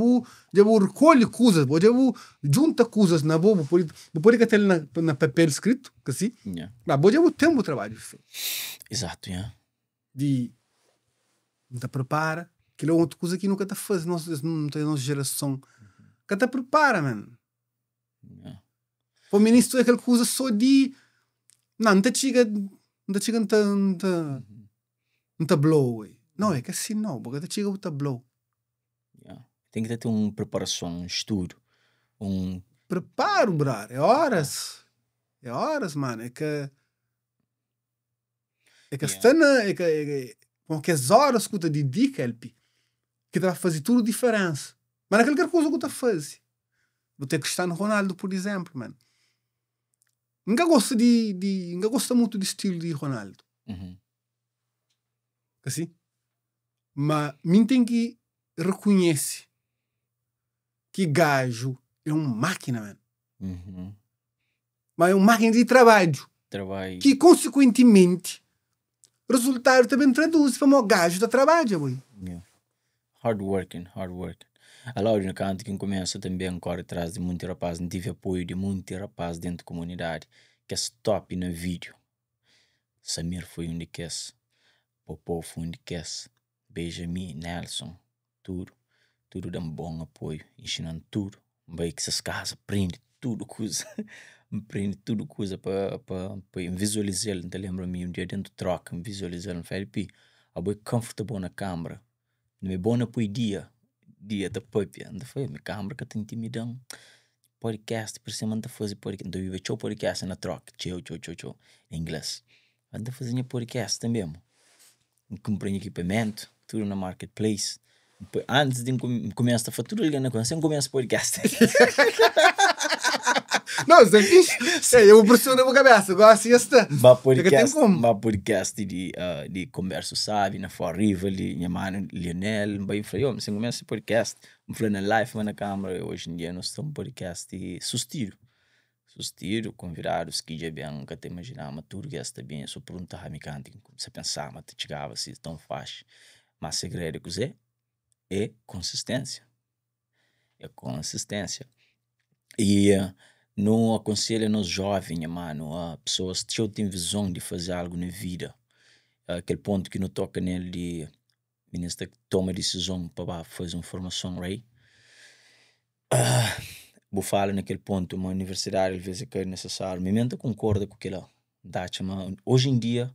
vou recolher coisas, já vou junta coisas na boa, por que ter na papel escrito, assim. Mas já vou ter um trabalho feito. Exato, yeah. De não te prepara, que é outra coisa que nunca está fazendo, não tem nossa geração. Que te prepara, mano. Para o ministro é aquela coisa só de não te chega, não te blow. Não, é que assim não, porque te chega o te blow. Tem que ter uma preparação, um estudo, Preparo, brother. É horas. É horas, mano. É que Yeah. cena, com que as horas que tu dedica, LP, que tu vai fazer tudo diferença. Mas aquela coisa que tu faz. Vou ter Cristiano Ronaldo, por exemplo, mano. Ninguém gosta muito do estilo de Ronaldo. Assim? Mas mim tem que reconhecer que gajo é uma máquina, mano. Mas é uma máquina de trabalho. Que, consequentemente, resultado também traduz para o gajo da trabalho, boy. Yeah. Hard working. A Laura, canto que começa também a correr atrás de muito rapaz, não tive apoio de muito rapaz dentro da comunidade, que é top no vídeo. Samir foi um de que Popó foi um de que Benjamin, Nelson, tudo dá um bom apoio, ensinando tudo. Vai que essas casas aprende tudo coisa. Aprende tudo coisa para visualizar. Não te lembro mim um dia dentro do troca, visualizar no FLP. A boy comfortable na câmara. Não é bom na dia da pupia. Não foi minha câmara que tem timidão. Podcast, por cima de fazer podcast. Então eu vejo o podcast na troca. Tchau. Em inglês. Anda fazendo podcast também. Comprei equipamento, tudo na marketplace. Antes de começar a fatura, ligando com você, começa o podcast. Não, isso é fixe. Eu pressiono a minha cabeça. Agora assim está. Podcast de conversa, sabe? Na For Rival, minha mãe, Lionel. Eu falei, você começa o podcast. Eu falei, na live, na câmera. Hoje em dia, nós estamos podcast de Sustiro, convidados que já bem, nunca te imaginava, tudo que está bem. Eu só perguntava a mim, como você pensava, te chegava assim, tão fácil. Mas o segredo que você é consistência. E não aconselho nos jovens, mano, pessoas que têm visão de fazer algo na vida. Aquele ponto que não toca nele de ministro que toma decisão para fazer uma formação, right? Vou falar naquele ponto, uma universidade, às vezes é necessário. Me mente concorda com aquilo. Hoje em dia,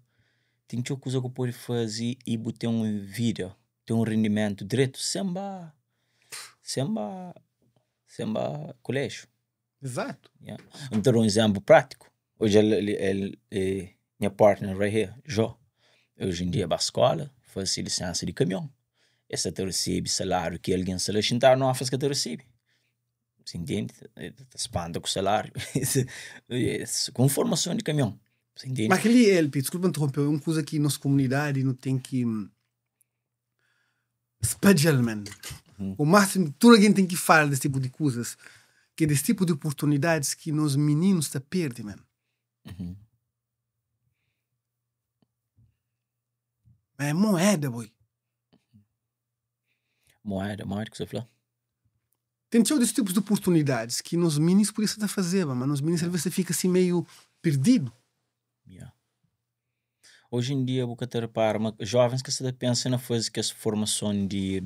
tem muita coisa que pode fazer e ter uma vida, ter um rendimento direto, sem colégio. Exato. Yeah. Então, um exemplo prático. Hoje, minha partner right here, Jo. Hoje em dia, vai à escola, faz licença de caminhão. Essa te recebe salário que alguém se levantar, não faz que te recebe. Você entende? Espanta com o salário. Com formação de caminhão. Você entende? Mas aquele LP, desculpa interromper, é uma coisa que nossa comunidade não tem que special, man. O máximo, tudo alguém tem que falar desse tipo de coisas, que é desse tipo de oportunidades que nos meninos está perdendo, man. Mas é moeda, boy. Moeda que você falou? Tem desses tipos de oportunidades que nos meninos por isso está fazendo, mas nos meninos às vezes fica assim meio perdido. Yeah. Hoje em dia, você repara, jovens que se pensam na coisa que é formação de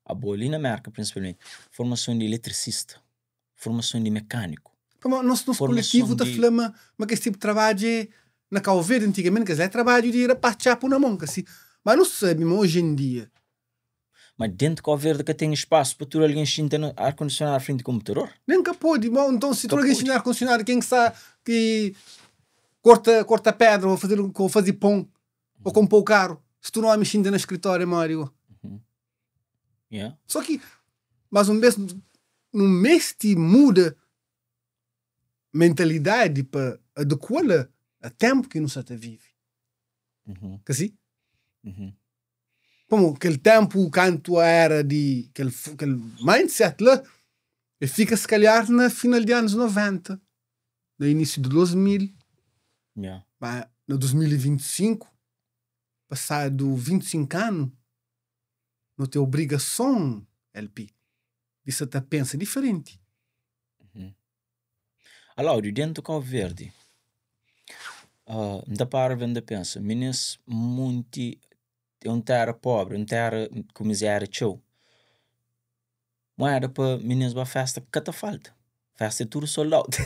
ali na América, principalmente, formação de eletricista, formação de mecânico. Nosso coletivo está falando, mas que esse tipo de trabalho é na Cabo Verde antigamente, que é trabalho de ir a partir por na mão, assim. Mas não sabemos hoje em dia. Mas dentro de Cabo Verde que tem espaço para tu alguém sentar ar-condicionado à frente do computador? Nunca pode. Então, se tu alguém ensinar ar-condicionado, quem sabe que corta pedra ou fazer pão ou comprar o carro, se tu não é mexendo no escritório, Mário. Yeah. Só que, mas um mês te muda mentalidade para adequá-la a tempo que não se vive. Que assim? Como aquele tempo, canto era de aquele mindset lá, e fica se calhar na final de anos 90, no início de 2000, mas no 2025, passado 25 anos, não tem obrigação, LP, de se até pensa diferente. Alláudio, dentro do Cabo Verde, da para vender pensa, meninas muito é um terra pobre, um terra com miséria show. Moeda para meninas para festa que te falta. Festa tudo sold out.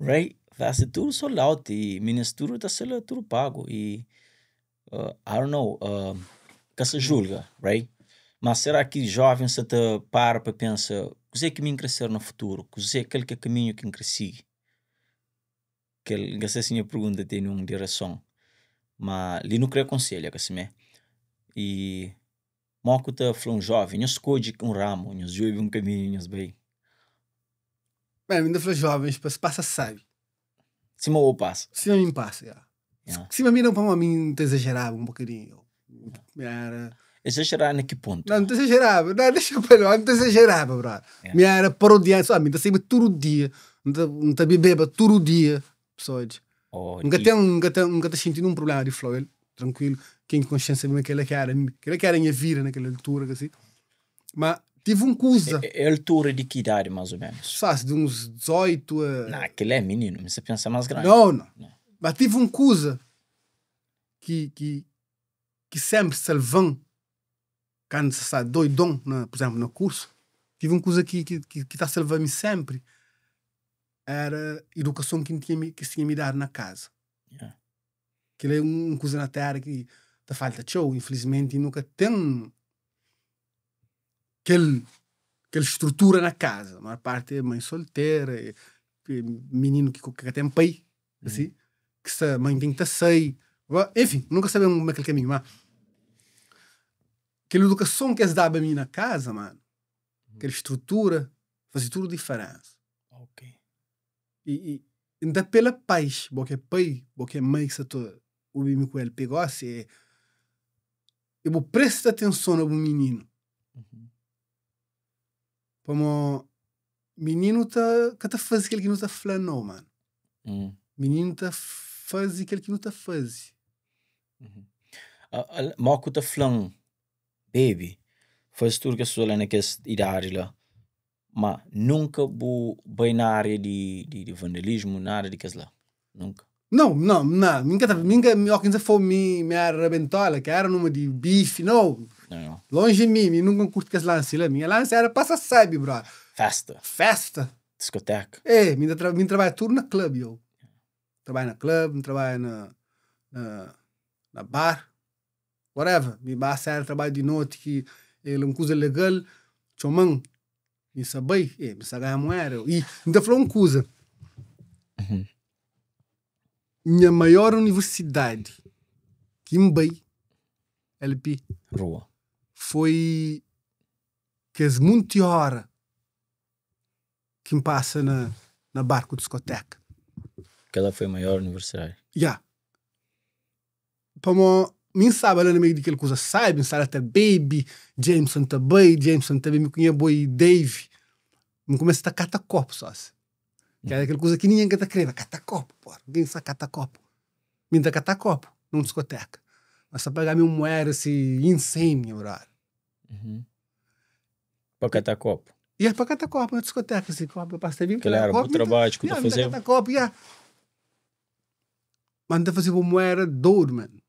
Right? Festa tudo sold out e meninas tudo tá sendo tudo pago e I don't know, que se julga, right? Mas será que jovem se te para pensar, o que é que me crescer no futuro? O que é aquele que caminho que cresci? Que essa assim a pergunta tem uma direção. Mas ali não queria conselho, que assim, e moco tá falando jovem, não escolhe um ramo, não escolhe um caminho, não bem. Bem, ainda falei jovens, se passa sabe. Se mal passa. Se não me passa, se me não para mim, te exagerava um bocadinho. Era... Exagerar em que ponto? Não te exagerava, não, deixa eu falar, não te exagerava, bro. Me era parodiar, só, me sempre todo dia, não te bebeba todo dia, pessoas. Nunca te sentindo um problema de flow, tranquilo, quem consciência mesmo que ele quer a minha vida naquela altura, assim. Mas tive coisa. É altura de que idade, mais ou menos? Só de uns 18 a... Não, aquele é menino, você pensa mais grande. Não. Mas tive coisa que sempre salvam quando se está doidão, por exemplo, no curso. Tive coisa que está salvando-me sempre. Era a educação que tinha me dado na casa. Que é coisa na terra que te falta show, infelizmente, e nunca tem aquela estrutura na casa. A maior parte é mãe solteira, menino que tem pai, assim, que a mãe tem que sair. Enfim, nunca sabemos como é aquele caminho, mas aquela educação que eles davam a mim na casa, mano, aquela estrutura, fazia tudo diferença. Ok. E ainda pela paz, porque pai, porque mãe, que o menino com ele pegou, assim, eu vou prestar atenção no menino. Como menino que tá fazendo aquilo que não tá falando, não, mano. Menino tá fazendo aquilo que não tá fazendo. Moco tá falando, baby, faz tudo que a sua naquela idade lá, mas nunca vou bem na área de vandalismo, na área de que lá. Nunca. Não. Nunca me foi me arrebentola, que era numa de bife, não. Longe de mim, nunca curto que as lances lá. Minha lance era passa sabe, bro. Festa. Discoteca. Me trabalha tudo na clube, eu. Trabalho na clube, trabalho na bar, whatever. Me basta era trabalho de noite que ele uma coisa legal, chomão, me sabe, me sabe a mulher. E ainda falou uma coisa. Minha maior universidade, Kimbay, LP, Rua. foi que as muitas horas que me passa na barco de discoteca. Aquela foi a maior universidade. Como mim sabe lá no meio daquela coisa, sabe, sabe até Baby, Jameson também me conhece boy Dave. Me começa a catar copo só. Que é aquela coisa que ninguém quer crer, catar copo, porra. Ninguém sabe catar copo. Me dá catar copo numa discoteca. Mas só pegar uma moeda assim, insane, brother. Para catar copo. E é para catar copo na discoteca, assim, copo, para vir. Claro, o trabalho que tu fazia. Catar copo, Mas não fazer uma moeda doido, mano.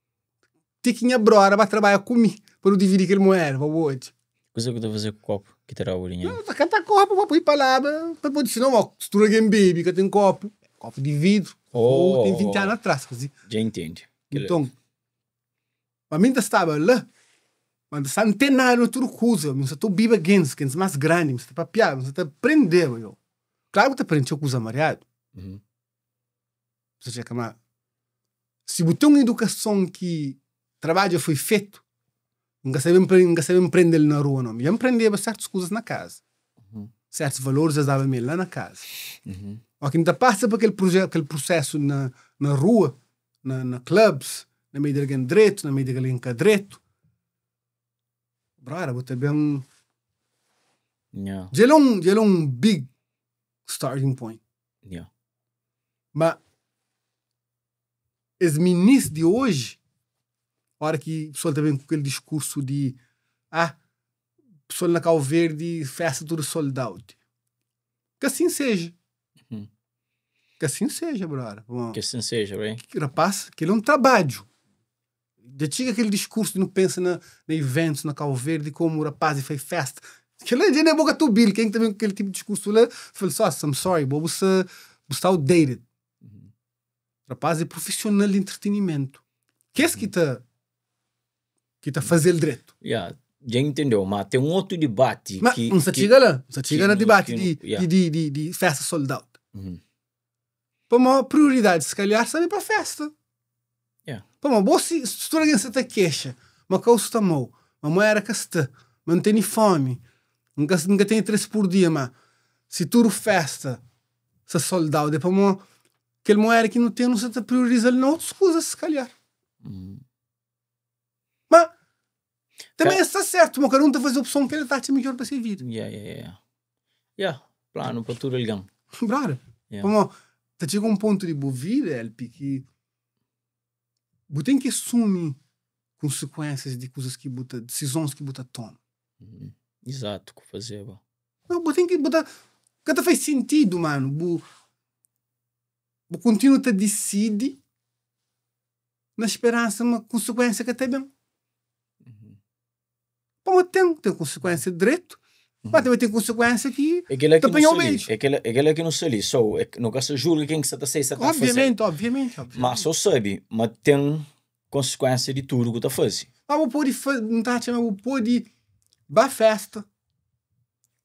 Tiquinha brora para trabalhar comigo, para eu dividir aquele moeda, para hoje. O que tu fazer com o copo? Que terá o dinheiro? Não, catar copo, para ir para lá, para poder, senão, se tu alguém bebe, que tem copo de vidro, tem 20 anos atrás, assim. Já entende. Então, a mim estava lá, mas está antenado no tudo coisa, mas estou biba gens, que é mais grande, mas está papiado, mas está aprendendo, eu. Claro que está aprendendo coisa mareado. Você já que se você uma educação que trabalho foi feito, nunca sabemos aprender na rua, não. Eu aprendi certas coisas na casa. Certos valores eu dava lá na casa. O que ainda passa por aquele processo na rua, na clubs, na meio de alguém direito, na meio de alguém direito. Brother, você bem já é um big starting point. Mas os meninos de hoje, a hora que o pessoal também com aquele discurso de pessoal na Cabo Verde, festa tudo sold out. Que assim seja. Que assim seja, brother. Que assim seja, right? Rapaz, que ele é um trabalho. Já tinha aquele discurso de não pensa na eventos na Cabo Verde, como o rapaz fez festa. Que ele já não é boca tu Bill, quem também com aquele tipo de discurso lá, falou só, I'm sorry, você está outdated. Rapaz é profissional de entretenimento. Que é esse que está fazendo direito? Já entendeu, mas tem um outro debate Mas que... não se chega lá. Não se chega no que- debate que- de festa sold out. Uhum. Para uma prioridade, se calhar, sabe para festa. Yeah. Para uma boa, se tu alguém se te queixa, mas que está mal, mas não era que está, mas não tem fome, nunca tem 3 por dia, mas se tu festa, se sold out, é para uma, aquele moeda que não tem, não se te prioriza, não outras coisas, se calhar. Uhum. Mas também está certo, mas cada um está a fazer a opção que ele está melhor para ser vida. Yeah, plano para tudo alguém. Brother, como tá chega um ponto de boa vida, LP, que você tem que assumir consequências de coisas que você, decisões que você toma. Exato, o que fazer. Não, você tem que botar, cada faz sentido, mano. Você continua a decidir na esperança de uma consequência que até bem. Mas tem consequência de direito, mas também tem consequência que te apanhou o beijo. É aquela que não se ali. So, no caso, julga quem que você está a fazer. Obviamente. Mas só sabe, mas tem consequência de tudo que está fazendo. Mas você pode fazer, não está chamando, você pode dar festa.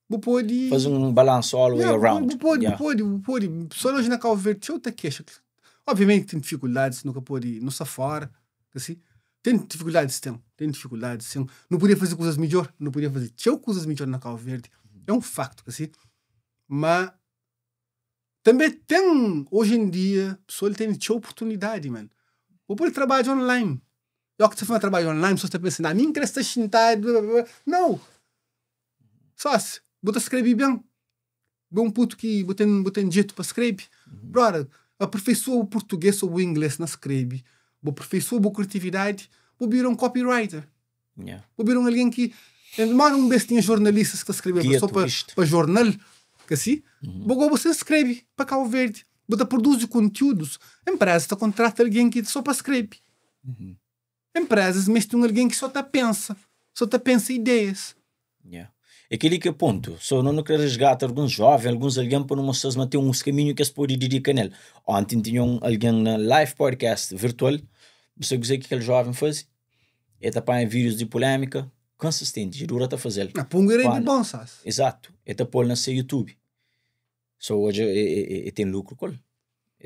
Você pode fazer um balanço all the way around. Pode. Só hoje na Cabo Verde, eu te queixo. Obviamente tem dificuldades, nunca pode, não está fora, assim. Tem dificuldades, sim. Não podia fazer coisas melhor, não podia fazer coisas melhor na Cabo Verde. É um facto, assim. Mas também tem, hoje em dia, a pessoa tem oportunidade, mano. Ou pode trabalhar online. E que você faz trabalho online, você está pensando, a mim cresce sentado, não. Só se, você escreve bem. Um puto que você tem jeito para escrever. Brother, aperfeiçoa o português ou o inglês na escreve. Vou aperfeiçoar a criatividade, vou virar um copywriter. Vou virar alguém que... Mas um vez tinha jornalistas que escrevem só para jornal, que assim, você escreve para Cabo Verde. Você produz conteúdos. Empresas contratam alguém que só para escrever. Empresas mesmo alguém que só pensa ideias. É aquele que é ponto. Só não quero resgatar alguns jovens, alguns alguém para não mostrar mas tem uns caminhos que se pode dedicar nele. Ontem tinha alguém na live podcast virtual. Você dizer que aquele jovem faz? É tapar em vídeos de polêmica consistente, dura a fazer. Punga de bom, sabe? Exato. É tapar na seu YouTube. Só hoje tem lucro com ele.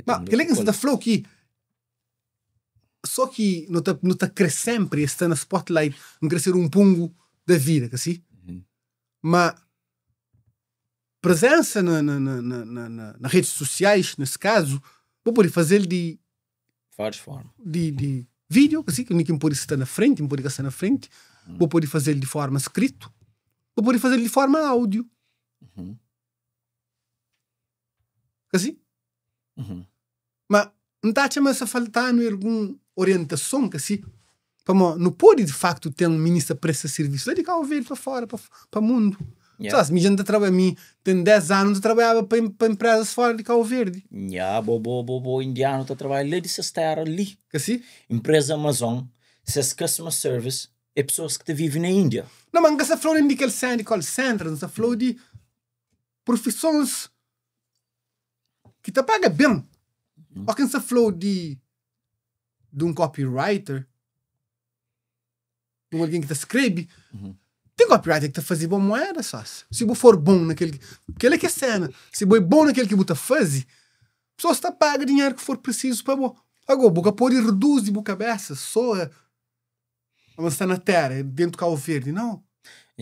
Mas aquele que você falou que só que não está crescendo sempre, está na spotlight, não crescer um pungo da vida, assim. Mas presença nas redes sociais, nesse caso, vou poder fazer de várias formas. De vídeo, assim, que ninguém pode estar na frente, não pode estar na frente. Vou poder fazer de forma escrito. Vou poder fazer de forma áudio. Assim? Mas não está a faltar alguma orientação, assim? Não pode, de facto, ter um ministro para esse serviço. Dedicar o velho para fora, para o mundo. Sabe, minha gente tem 10 anos, trabalhava para empresas fora de Cabo Verde. Bo indiano está trabalhando ali de estar ali. Assim? Empresa Amazon, se customer service, é pessoas que vivem na Índia. Não, mas não se falou de call center, não se falou de profissões que te paga bem. Ou quem se falou de um copywriter, de alguém que te escreve, tem copywriter que te faz boa moeda, só. Se você for bom naquele... Aquele que é cena. Se você é bom naquele que você faz, a pessoa está paga dinheiro que for preciso para você. Agora, você pode reduzir a cabeça só... Mas está na terra, dentro do Cabo Verde, não?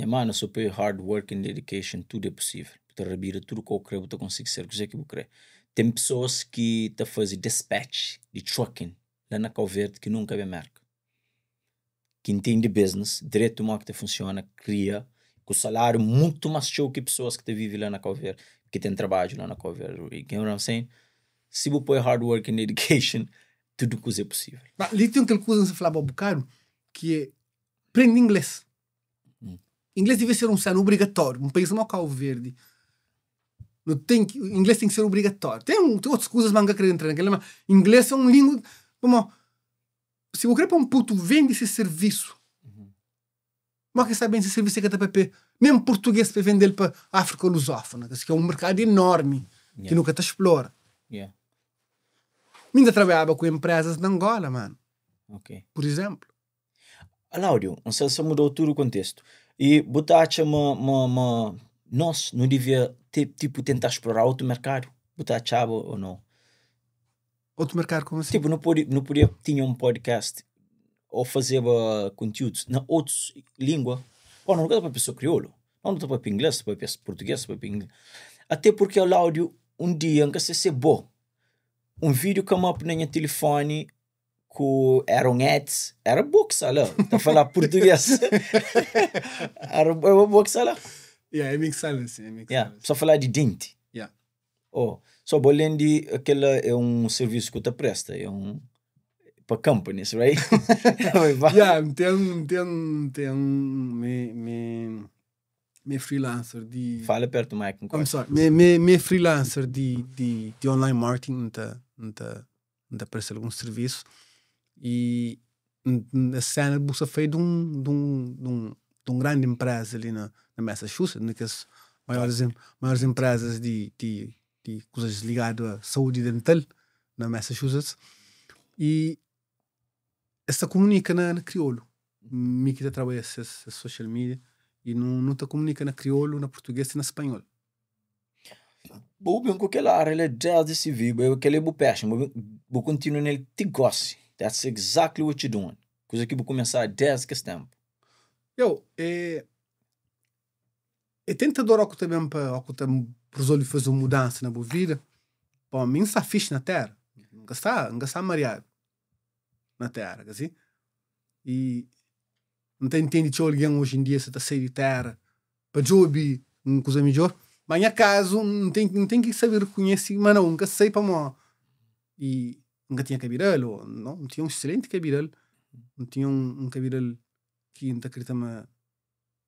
Mano, super hard work and dedication, tudo é possível. Você rebira tudo que eu creio, você consegue ser o que você quer. Tem pessoas que te fazem dispatch de trucking lá na Cabo Verde que nunca vê marca. Que entende business, direito como que funciona, cria, com salário muito mais show que pessoas que vivem lá na Cabo Verde, que têm trabalho lá na Cabo Verde. You know what I'm saying? Se você põe hard work and dedication, tudo coisa é possível. Mas ali tem aquela coisa que você falava um bocado, que é aprende inglês. Inglês deve ser um sano obrigatório. Um país como o Cabo Verde, inglês tem que ser obrigatório. Tem outras coisas que querer entrar naquela, mas inglês é uma língua... Se você quer para um puto vende esse serviço, mas que sabe esse serviço é que está mesmo português para vender para a África lusófona, que é um mercado enorme, que nunca te explora. Ainda trabalhava com empresas de Angola, mano. Por exemplo. Láudio, não sei se mudou tudo o contexto. E botar nós não devia tipo tentar explorar outro mercado, botar chave ou não. Outro mercado, como assim? Tipo, não podia tinha um podcast ou fazer conteúdos na outras línguas. Pô, não dá para pessoa crioulo. Não dá para inglês, para português, para inglês. Até porque o áudio dia nunca se bom. Vídeo come up no meu telefone com eram ads, era box lá, tá falar português. Era box lá. Yeah, é mixado assim, é mixado. Yeah, só falar de dente. Yeah. Oh, só bolendo aquela é serviço que tu presta, para companies, right? Yeah, tem me freelancer de... Fala perto do mic. I'm sorry. Me freelancer de online marketing não tá aparecer algum serviço e a cena busca feita de um grande empresa ali na Massachusetts, uma das maiores empresas de coisas ligadas à saúde dental na Massachusetts, e essa comunica na crioulo. Me que trabalha essa social media e não te comunica na crioulo, na português e na espanhol. Vou bem com aquela área, ele já desse vivo, aquele é o passion, vou continuar nele, te goste. That's exactly what you're doing. Coisa que vou começar desde que tempo. É tentador ao que também para os olhos fazer uma mudança na boa vida. Para mim, está fixe na terra. Nunca está mareado na terra, assim. E não tem entendido que alguém hoje em dia se está sair de terra para job uma coisa melhor. Mas em caso, não tem que saber reconhecer, mas não, nunca sei para mim. E nunca tinha cabelo, não tinha um excelente cabelo. Não tinha um cabelo que não acredita, mas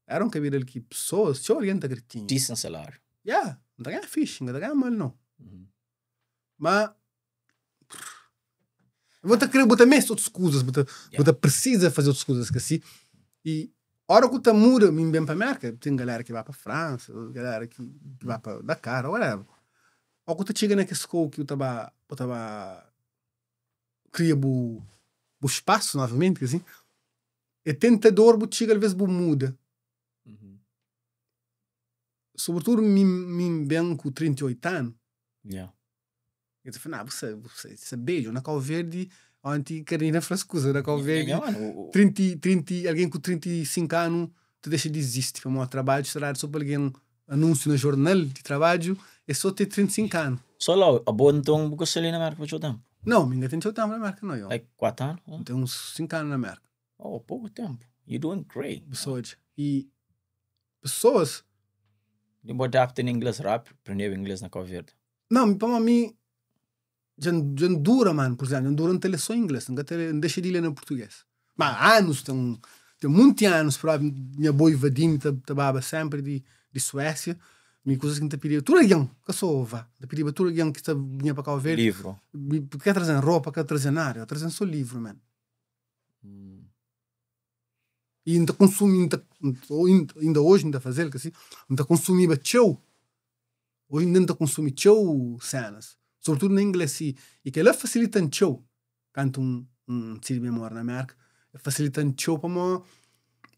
era um cabelo que pessoas, se alguém não acredita. Decent salário. Yeah, não está ganhando fixe, não está ganhando mal, não. Mas vou querer botar mais outras coisas, vou precisa fazer outras coisas que assim. E a hora que tu muda, me bem para a América, tem galera que vai para a França, galera que vai para Dakar, ou whatever. Ou que tu chega naquela escola que eu estava cria o espaço novamente, assim, é tentador, você chega às vezes muda. Sobretudo me bem com 38 anos. Yeah. Eu te falo, você beijo na Cabo Verde, onde Carina Frascusa, na Cabo Verde, 30, alguém com 35 anos te deixa de existir para um trabalho, será só para alguém anúncio no jornal de trabalho, é só ter 35 anos. Só lá, a boa então, você ali na América por tempo? Não, me tem 8 anos na América, não. É 4 anos? Tem uns 5 anos na América. Oh, pouco tempo. You're doing great. Pessoas. E pessoas... Eu vou adaptar em inglês rápido, aprender inglês na Cabo Verde. Não, para mim, já dura, mano, por exemplo, já dura até só inglês, não deixa de ler no português. Mas anos, tem muitos anos, para minha boa Vadinho trabalhava sempre de Suécia, me coisas que não te pedia, tudo alguém, que só vá, te pedia tudo alguém que vinha para Cabo Verde. Livro. Quer trazer roupa, quer trazer nada, eu trazer só livro, mano. E ainda consumir, ainda hoje ainda fazer, que assim, ainda consumir tchau. Hoje ainda consumir tchau cenas. Sobretudo na inglês, e que ela facilita tchau. Canto tiro de memória na América, facilita tchau para mim.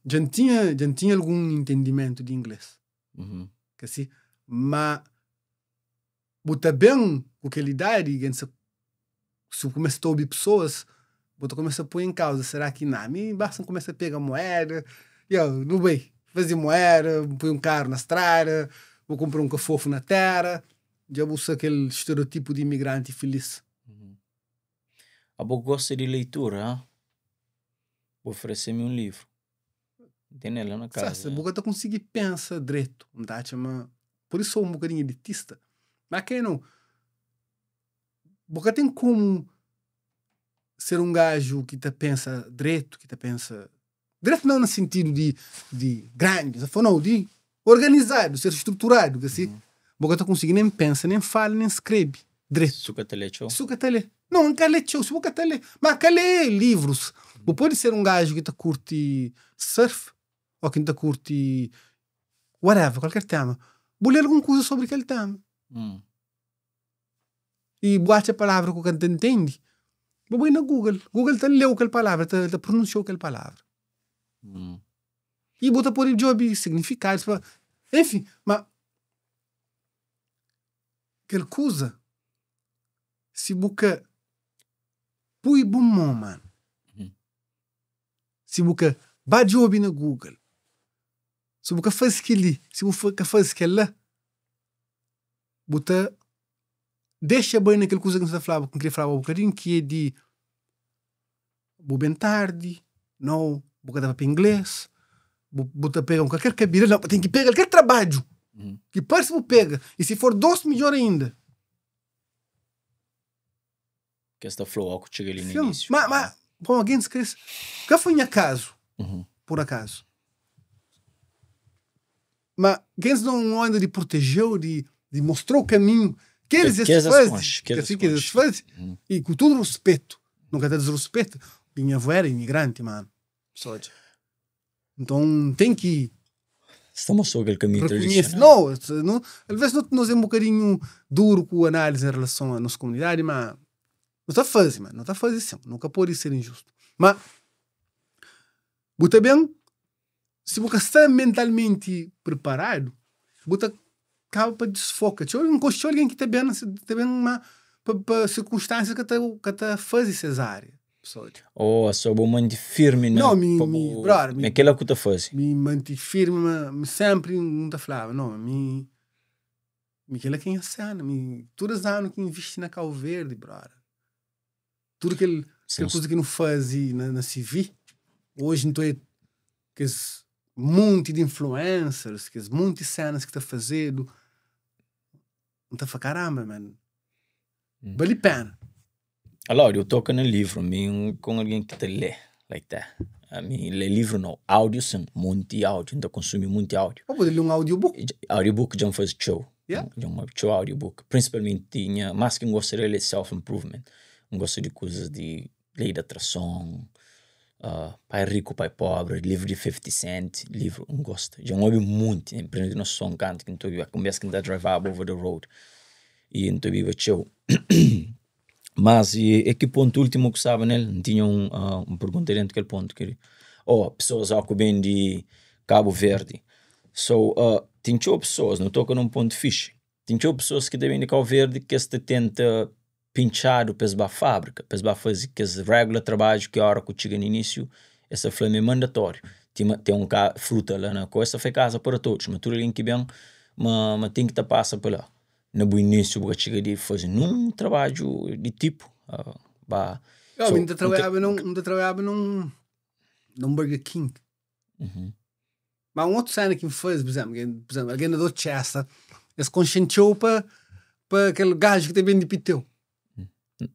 Já tinha algum entendimento de inglês. Que assim, mas botar bem com aquela idade, se começa a ouvir pessoas, você começa a pôr em causa, será que não? Me basta começar a pegar moeda, não vai fazer moeda, põe um carro na estrada, vou comprar um cafofo na terra, já vou ser aquele estereotipo de imigrante feliz. A boa gosta de leitura, hein? Vou oferecer-me um livro. Tem ela na casa. Se você conseguir pensar direito, por isso sou um bocadinho elitista, mas quem não? Você tem como ser um gajo que te pensa direito, direito não no sentido de grande, não, de organizado, ser estruturado, assim. Você não consegue nem pensar, nem fala, nem escreve direito. Sucatele. Não quer ler show, você quer ler, mas quer ler livros. Você pode ser um gajo que te curte surf, ou que te curte whatever, qualquer tema. Vou ler alguma coisa sobre aquele tema. E boate a palavra que você entende. Vou ir na Google. Google te leu aquela palavra, te pronunciou aquela palavra. E bota por o job significados. Enfim, mas aquela coisa se busca pui bom mano. Se busca ba job na Google. Se busca faz aquilo, se busca faz aquela, bota deixa bem naquela coisa que você falava, que eu queria falar um bocadinho, que é de vou bem tarde, não, vou cada para inglês, vou pegar qualquer cabelo, não, tem que pegar qualquer trabalho, que parece que pega, e se for 2 melhor ainda. Que esta flow que chega ali no Sim, início. mas bom, alguém se cresce, que foi em acaso, por acaso. Mas quem não anda de protegeu, de mostrou o caminho, que eles fazem, e com todo respeito, nunca está desrespeito, minha avó era imigrante, mano. Então tem que estamos sobre o caminho tradicional. Não, às vezes nós é um bocadinho duro com a análise em relação à nossa comunidade, mas não está fácil, mano. Não está fácil assim. Nunca pode ser injusto. Mas você bem, se você está mentalmente preparado, você acaba para desfocar. Se eu encosto alguém que está bem para circunstâncias que está fazendo cesárea. Oh, sou bom manter firme, né? Não, me aquela que tu faz. Me manter firme, me sempre não te falava, não, me aquela que é cena, todos os anos que investi na Cabo Verde, brother. Tudo aquela coisa que não fazia na CV, hoje não estou que monte de influencers, que monte de cenas que está fazendo, não está a caramba, mano. Vale a pena. Allora, eu toco no livro, com alguém que te lê, like that. Lê livro não, áudio sim, muito áudio, então consumi muito áudio. Ou pode ler um audiobook? Audiobook já faz show. Yeah. Já show audiobook. Principalmente tinha, mais que eu gostaria de self-improvement. Eu gosto de coisas de lei da atração, pai rico, pai pobre, livro de 50 Cent, livro, eu gosto. Já ouvi muito, empreende no som, canto, que então eu começo a drive over the road. E então eu show. Mas é que ponto último que sabe, né? Tinha um pergunta dentro daquele ponto que pessoas que vêm de Cabo Verde. Tem pessoas, não toca num ponto fixe. Tem pessoas que vêm de Cabo Verde que se tenta pinchar para a fábrica, para fazer que as regras de trabalho que a hora que chega no início, essa flama é mandatório. Tem fruta lá na costa, foi casa para todos, mas tudo ali que vem, mas tem que estar passa por lá. No início, eu cheguei de fazer um trabalho de tipo. Eu ainda trabalhava num Burger King. Mas um outro cena que me fez, por exemplo, alguém da Chester, eles conscienteou para aquele gajo que tem bem de piteu.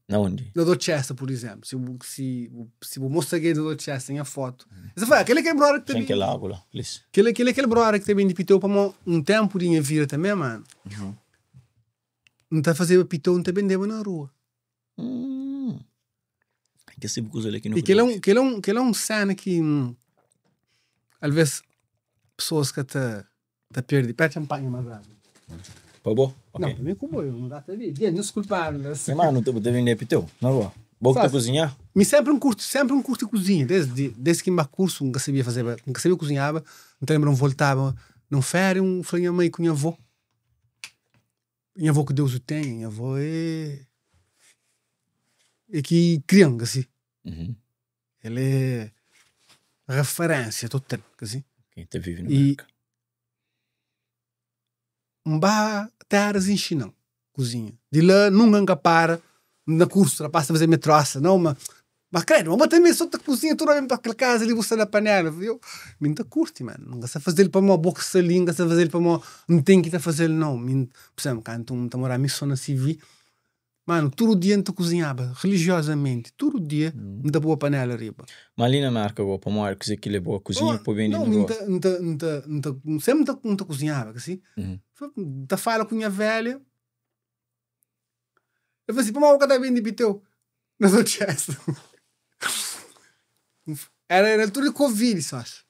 Na onde? Da Chester, por exemplo. Se eu mostrar alguém da Chester, tem a foto. Você fala, aquele que é brother que tem. Aquele água lá, please. Aquele brother que tem bem de piteu para um tempo de minha vida também, mano. Não está a fazer pitão, não está vendendo na rua. Que se coisa aqui no que é um cena que às vezes pessoas que tá perdem, pede champanhe mais rápido. Tá bom? Não, também como eu, não dá até ver. Desculpa, mas não tá vendendo pitão, na rua. Bom que tá cozinhar? Me sempre um curto cozinha, desde que me curso, nunca sabia cozinhava, então lembro voltava num férias, falei a mãe com minha avó. Minha avó que Deus o tem, minha avó é que criança, assim. Ela é referência total, assim. Quem tá vivendo na América. Terras em China, cozinha. De lá, nunca para, na curso, passa a fazer metroça, não, mas credo, mas também só da cozinha, toda vez para aquela casa ali, você na panela, viu? Minta curte, mano. Não gosta de fazer ele para uma boca salinha, não gosta de fazer ele para uma. Não tem que estar fazendo, não. Por exemplo, quando tu morar missão na civil, mano, todo dia não cozinhava, religiosamente, todo dia, não boa panela riba. Mas ali na marca, para uma coisa que é boa cozinha, para bem não, sempre não cozinhava, assim. Tá fala com minha velha. Eu falei assim, para uma boca da bem de biteu. Nas outras. Era tudo de Covid, só acho.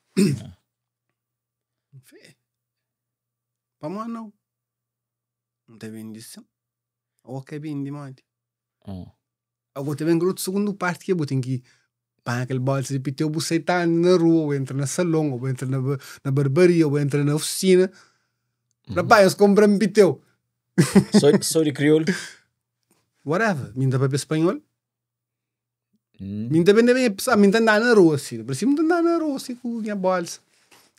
Para não. Não tem bem disso. Ou que é bem de monte. Eu vou ter bem grupo segundo parte que eu tenho que Pá, aquele bolso de piteu, você tá na rua, ou entra na salão, ou entra na barbearia, ou entra na oficina. Rapaz, compra-me piteu. Sou de crioulo? Whatever. Minta para espanhol. Minta bem, minta andar na rua, assim. Por cima, andar na rua, assim, com a minha bolsa.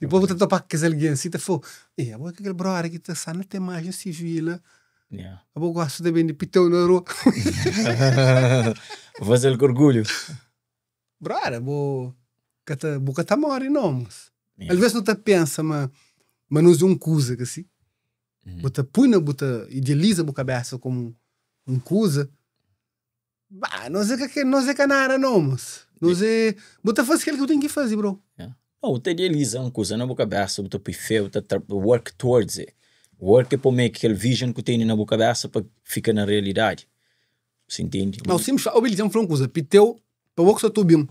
Depois vou tentar para que alguém assim, tá falando, agora que aquele brother aqui tá só na temagem civil. Yeah. Eu gosto de bem de piteu na rua. Vou fazer com orgulho. Brother, vou cata mori não, mas. Yeah. Às vezes não te pensa, mas não usa coisa que assim. Bota punha, bota idealiza a cabeça como coisa. Bah, não sei que nada não, mas. Não sei, bota fazer aquilo que eu tenho que fazer, bro. Yeah. Não, te idealiza uma coisa na boca cabeça, bota para feio, work towards it. Work é para make aquele vision que tem na boca cabeça para ficar na realidade. Você entende? Não, simples, eu vou dizer uma coisa, piteu, para o que eu bem,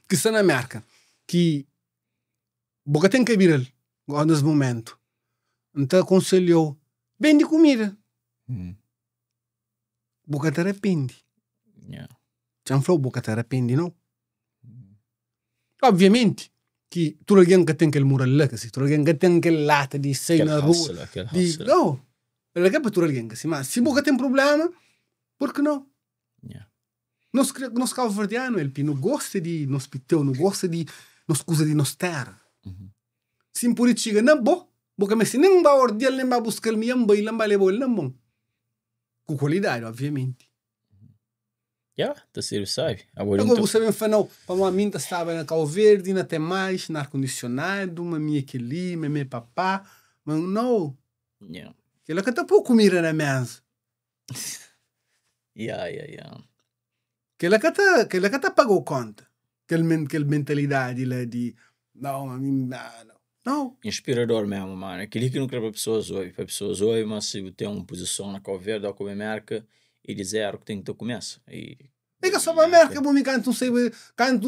que está na América, que boca tem que vir ali, nesse momento. Então aconselhou, vende comida. Boca te arrepende. Yeah. Já falou, boca te arrepende, não? Obviamente, que tu alguém que tem aquele mural lá, que tu alguém que tem aquele lata de sair na rua. Não, ele é para tu alguém que mas se boca tem problema, por que não? Yeah. Nós calverdiano, ele não gosta de nos piteu, não gosta de nos coisa de nos terra. Sim, por isso chega, não, boca me se nem vai ordear, nem vai buscar ele, nem vai levar ele, não bom. Com qualidade, obviamente. Yeah, tá sério, sabe? Agora então você me falou, para uma minha estava na Cabo Verde, não tem mais, no ar-condicionado, uma minha que ali, meu papá, mas não. Yeah. Ele que tá pouco comida na mesa. Yeah. Que ele que tá pagou conta. Aquela mentalidade lá de, não, a mim, não. Inspirador mesmo, mano. Aquele que não quer para pessoas hoje, mas se tem uma posição na Cabo Verde ou como marca, e dizer o que tem que começar. É que só para a marca, bom, canto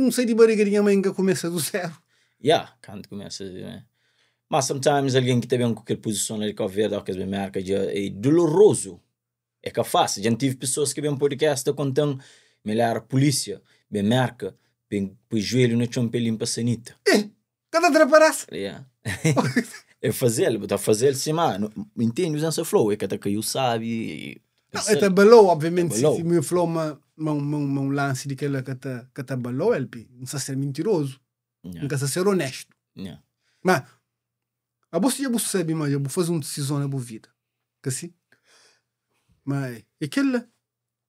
não sei de barriguinha, mãe, que começa do zero. Yeah, canto começa, né? Mas sometimes alguém que tem aquela posição na Cabo Verde ou que é marca é doloroso. É que é fácil. Já tive pessoas que vêm podcast contando melhor a polícia, bem marca, bem o joelho no chão para limpar a sanita. Cada atrapalhasse. Yeah. É fazer sim, mano. Entende usando flow, é que até caiu, sabe? Não, é balou, obviamente, se me falou um lance de que ele que balou, ele não precisa ser mentiroso, não precisa ser honesto. Yeah. Mas, a você já sabe, mas eu vou fazer uma decisão na minha vida. Que assim? Mas, é aquele.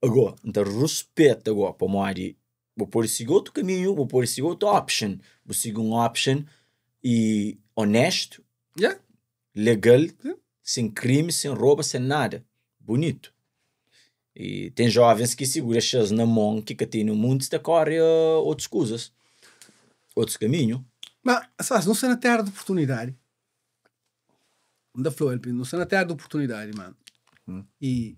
Agora, então respeita agora, para moari. Vou pôr esse outro caminho, vou pôr esse outro option. Vou seguir uma option e honesto, legal, sem crime, sem roubo, sem nada. Bonito. E tem jovens que seguram as na mão que tem no mundo e corre outras coisas, outros caminhos. Mas, sabe, não sei na terra de oportunidade. Não sei na terra de oportunidade, mano. E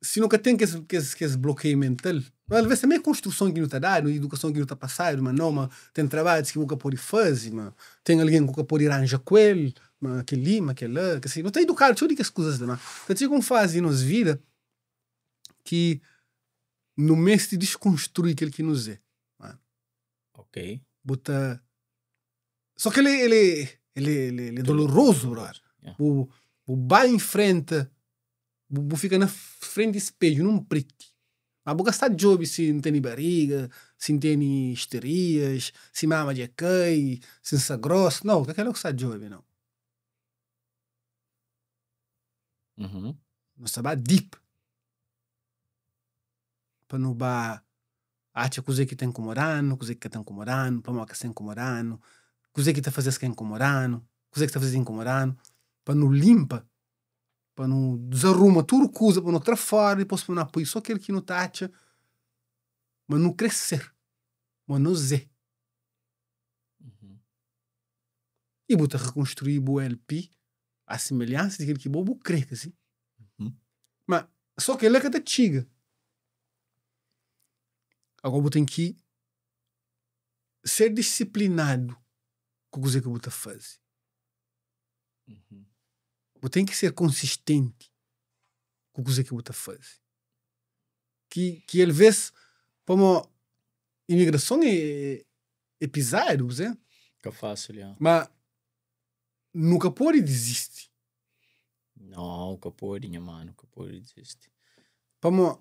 se nunca tem que esse bloqueio mental, às vezes também é construção que não está dando, educação que não está passando, mas não, mas tem trabalhos que nunca pode fazer, mas tem alguém que nunca pode arranjar com ele, mas aquele lá, que assim, não está educado, deixa eu dizer as coisas, não. Então, tinha como fazer nas vidas que no mês de desconstruir aquele que nos é. Mano. Ok. Bota... Só que ele é doloroso, bro. Yeah. O vai em frente, o fica na frente do espelho, não preto. Mas vou gastar job se não tem barriga, se não tem histerias, se mama de cai, se não grosso. Não, aquele é o que está job, não. Não está deep. Para não ba acha coisa que tem incomodando, coisa que está incomodando, para não que está incomodando, coisa que está fazendo que incomodando, coisa que está fazendo incomodando, para não limpa, para não desarruma tudo coisa, para não trafar, depois para não apoiar só aquele que não tacha, mas não crescer, mas não zé. E botar reconstruir o LP a semelhança daquele que bobo crê, assim. Mas só que ele é que te chiga. Agora eu tenho que ser disciplinado com o que eu vou fazer. Eu tenho que ser consistente com o que eu vou fazer. Que ele vê como imigração é pisado, você? Que fácil, já. Mas nunca pode desistir. Não, nunca pode, minha mano, nunca pode desistir. Vamos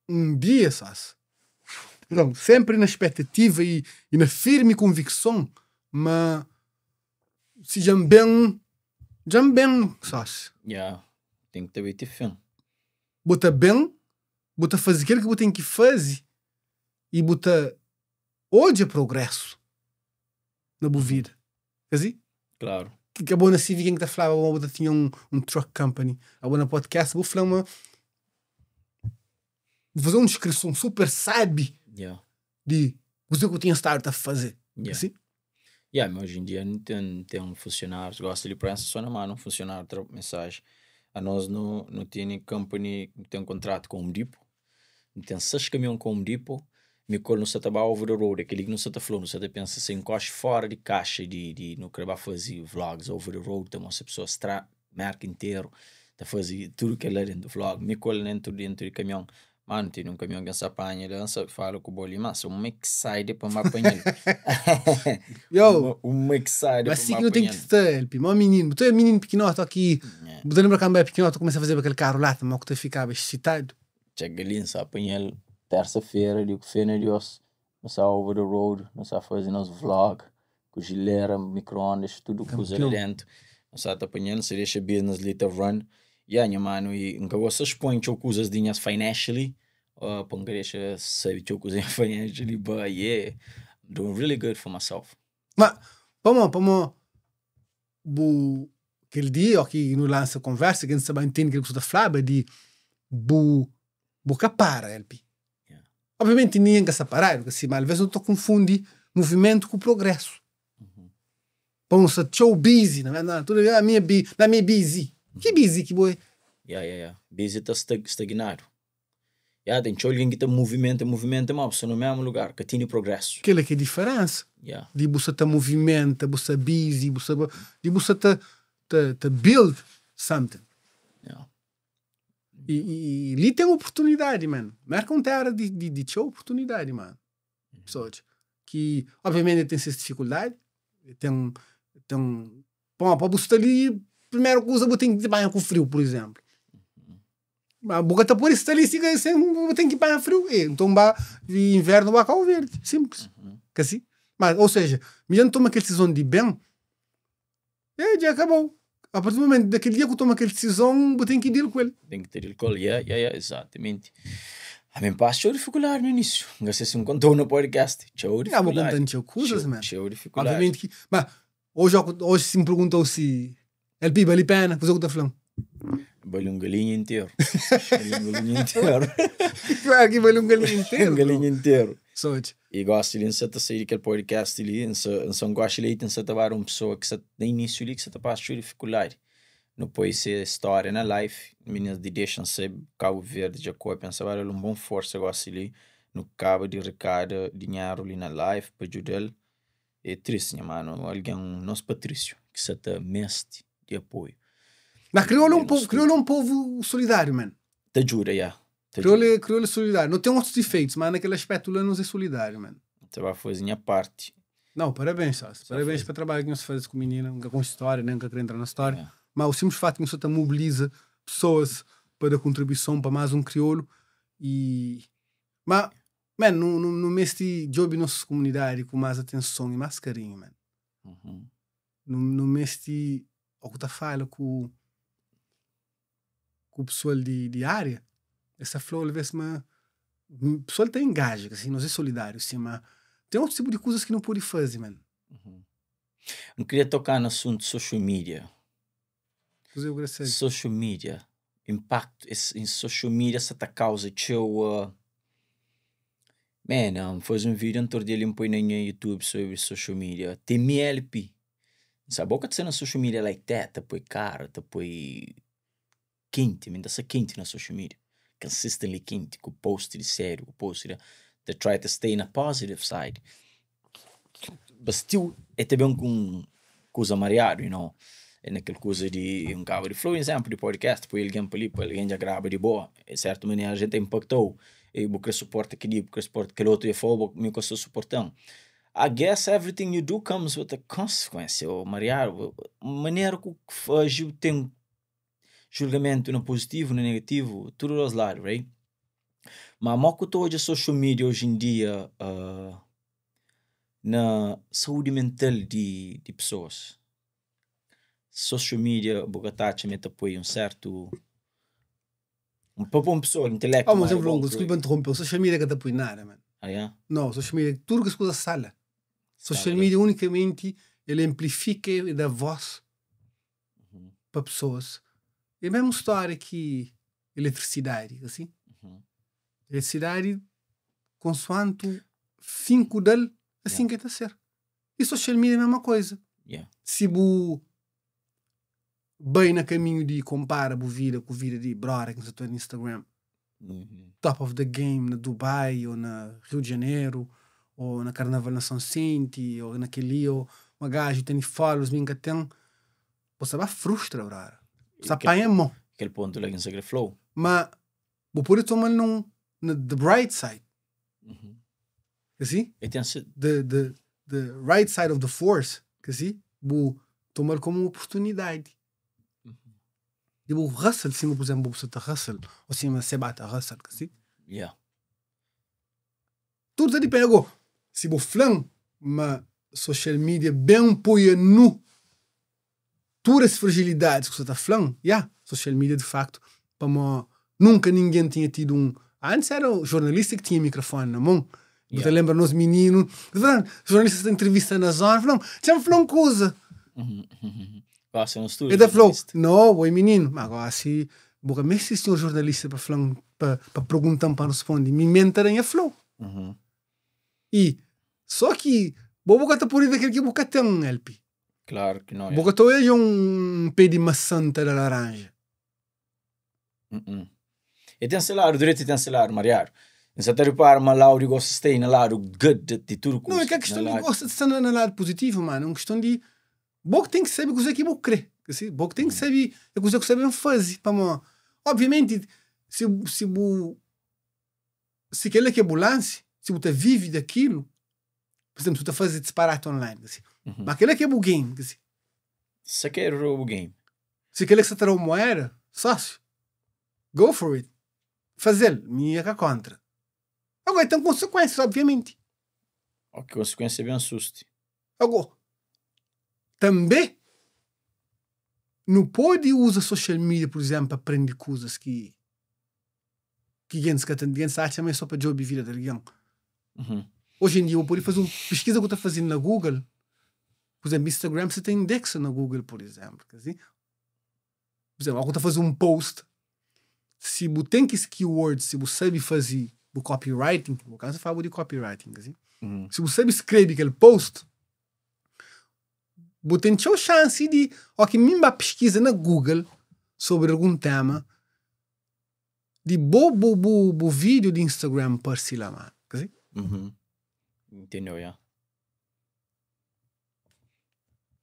um dia, sas. Não, sempre na expectativa e na firme convicção, mas se já bem, sas. Já, tem que ter fim. Bota bem, bota fazer aquilo que você tem que fazer e bota hoje é progresso na boa vida. Quer dizer? Claro. Que a boa civil que tá falando, a tinha um truck company, a boa podcast, vou falar uma vou fazer uma descrição super sabe de o que eu tinha start a fazer. Assim? Mas hoje em dia não tem um funcionário, gosta de prensa só na mão, um funcionário troca mensagem. A nós não tem company, não tem um contrato com o Depot, não tem 6 caminhões com o Depot, me colo no Sataba over the road, aquele que não se falou, não se pensa assim, encoste fora de caixa de não querer fazer vlogs over the road, então as pessoas marca inteiro, tá fazer tudo que é lá dentro do vlog, me colo dentro do caminhão. Mano, tem um caminhão que se apanha, ele fala com o bolinho, mas um excited para me apanhar. Yo, um excited para me apanhar. Mas sim que não tem que estar, meu menino, tu é menino pequenoto aqui, você lembra quando é pequenoto, começa a fazer aquele carro lá, mas que tu ficava excitado. Chega ali, se apanha terça-feira, digo, fena Deus, nós over the road, nós fazendo os vlogs, com gilera, micro-ondas, tudo coisa ali dentro. Nós apanhando, se deixa business little run. Minha mano, e nunca você expõe que coisas dinhas financially, para que deixa saber que coisas financially, but yeah, I'm doing really good for myself. Mas, vamos, aquele dia que no lança conversa, que a gente sabe entender que você está falando, de capara, LP. Obviamente ninguém quer separar, porque assim, às vezes eu estou confundindo movimento com progresso. Vamos ser show busy, não, tudo na minha busy. Que busy que boi? Busy está estagnado. Tem alguém que está movimento, mas você no mesmo lugar, que tem progresso. Aquela que é a diferença. De você estar movimento, você busy, de você estar build something. E ali tem oportunidade, mano. Marca um terra de show oportunidade, mano. Pessoas que, obviamente, tem essas dificuldades. Tem para você ali, primeira coisa, você tem que banhar com frio, por exemplo. Mas boca por isso ali, você tem que banhar frio. Então, inverno, vai cá verde. Simples. Que assim? Mas, ou seja, mesmo toma aquela decisão de bem, já acabou. A partir do momento daquele dia que eu tomo aquela decisão, eu tenho que ir com ele. Tem que ter ele com ele, exatamente. A mim passa show dificuldade no início. Não sei se me contou no podcast. Show dificuldade. Vou contando show coisas, mano. Show dificuldade. Obviamente que... Mas hoje se me perguntou se... Ele piba, ele pena, você que tá falando. Vale um galinho inteiro. Claro que vale um galinho inteiro. Um galinho inteiro. Sorte. E gosto de você sair daquele podcast ali, não gosto de você trabalhar uma pessoa que você no início ali que você passa por dificuldade. Não pode ser história na life, meninas de deixam-se Cabo Verde, de acordo, pensava era um bom força gosto ali, no cabo de recado dinheiro ali na life para ajudar. É triste, né, mano, alguém nosso Patrício que você tá mestre de apoio. Mas crioulo é um povo solidário, mano. Te ajuda, Crioulo é solidário. Não tem outros defeitos, mas naquele aspecto lá não é solidário, mano. Você vai fazer minha parte. Não, parabéns, Sassi. Parabéns para o trabalho que você faz com menina, nunca com história, nem nunca quer entrar na história. Mas o simples fato que você mobiliza pessoas para a contribuição para mais um crioulo. Mas, mano, não meste job na nossa comunidade com mais atenção e mais carinho, mano. Não meste o que tá falando com o pessoal de área. Essa flor, vê se o pessoal tem engajo, assim, não é solidário, assim, mas tem outro tipo de coisas que não pode fazer, mano. Não queria tocar no assunto social media. Eu social media, impacto em social media, essa causa teu faz um vídeo anterior dele põe no YouTube sobre social media, tem MLP. Sabe o que tá na social media like that, tá põe cara, tá põe quente, mas tá quente na social media. Consistently quente, com post de sério, com post de try to stay na positive side. But still, é também com coisa mareado, you know. É naquela coisa de cabo de flow, exemplo de podcast, põe alguém ali, põe alguém já grava de boa. É certo, maneira a gente impactou. e você suporta aquele, você suporta aquele outro, e for, me que suportando. I guess everything you do comes with a consequence, ou Maria, maneira que faz tem julgamento no positivo, no negativo, tudo os lados, right? Mas mal que toda a social media hoje em dia na saúde mental de pessoas. Social media, Bogotá, me apoia certo para uma pessoa intelecto. Mas eu vou desculpa interromper, social media que te apoia nada, mano. Ah, é? Não, social media, tudo que as coisas sala. Social media unicamente ele amplifica e dá voz para pessoas. É a mesma história que eletricidade, assim. Eletricidade, consoante finco dele, assim que está a ser. E social media é a mesma coisa. Se bu bem na caminho de compara a vida com a vida de brother que está no Instagram, top of the game na Dubai ou na Rio de Janeiro ou na Carnaval na São Vicente ou naquele ou uma gaja tem follows minha tem você vai frustra brother você apanha a mão aquele ponto lá em segredo flow mas vou pôr tomar no the bright side assim the right side of the force assim vou tomar como uma oportunidade e vou hustle se por exemplo você tá hustle ou se você bata hustle assim tudo depende agora se vou flan mas social media bem põe nu todas as fragilidades que você está falando, social media de facto, nunca ninguém tinha tido antes era o jornalista que tinha microfone na mão, você lembra nos meninos, jornalistas da entrevista na zona, não, tinha falado coisa. Passa no estúdio. Ele falou, não, oi menino, mas agora se boca me assistiu um jornalista para falar, para perguntar, para responder, me mentarem a flow. E só que boca tá por aí daquele que boca tem um LP. Claro que não. Boca tô é um pé de maçã da laranja. E tem salário, direito tem salário, Mariar. Você está reparando, mas lá o negócio está no lado good de tudo. Não, é que a questão de gosta de estar no lado positivo, mano. É uma questão de boca tem que saber coisa que boca crê. Boca tem que saber a coisa que sabe fazer. Obviamente, se aquele que é ambulância, se você vive daquilo, por exemplo, você faz disparate online, assim. Mas aquele que é o game, assim. Se quer o game. Se aquele que você terá uma moeda, sócio, go for it. Fazer, minha que contra. Agora tem consequências, obviamente. O que consequência é bem assuste. Agora, também não pode usar social media, por exemplo, para aprender coisas que ninguém acha, mas só para job e vida de alguém. Hoje em dia, eu posso fazer uma pesquisa que eu estou fazendo na Google. Por exemplo, Instagram, você tem indexo na Google, por exemplo. Assim? Por exemplo, eu estou fazendo um post. Se você tem que keywords, se você sabe fazer o copywriting, no caso, eu falo de copywriting. Assim? Se você sabe escrever aquele post, você tem a chance de, mesmo pesquisa na Google sobre algum tema, de bo vídeo de Instagram para si lá, mano. Assim? Entendeu,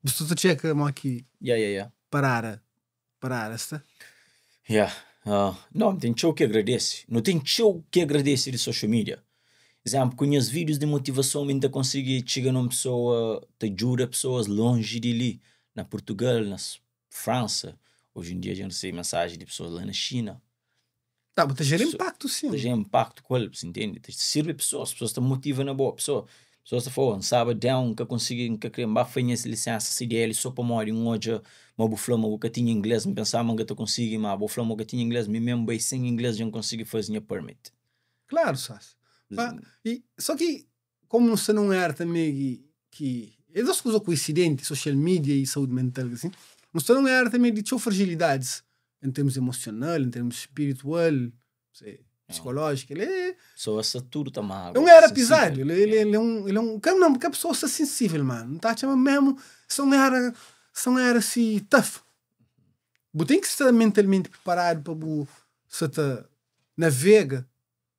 Você está checando aqui parar está? Não, tem show que agradece. Não tem show que agradece de social media. Exemplo, conheço vídeos de motivação ainda conseguir chegar numa pessoa, te ajuda pessoas longe de ali, na Portugal, na França. Hoje em dia a gente recebe mensagem de pessoas lá na China. Tá, mas gera impacto, sim. Gera impacto com ele, você entende? Serve pessoas te motivam na boa pessoa. Pessoas te falam, sabe, down, que consegui, que queria fazer licença, CDL, só para morrer hoje, mas vou falar, mas eu tinha inglês, me pensava que eu consegui, mas vou falar, mas eu tinha inglês, me mesmo bem sem inglês, já não consegui fazer minha permit. Claro, Sás. Só que, como você não era também que é duas coisas coincidentes, social media e saúde mental, assim, você não era também de ter fragilidades em termos emocional, em termos espiritual, psicológico, ele é... Só essa tudo tá mal. Não era pisado, ele é um... Não, porque a pessoa é sensível, mano. Não tá chamando mesmo... São era assim, tough. Você tem que estar mentalmente preparado para você navega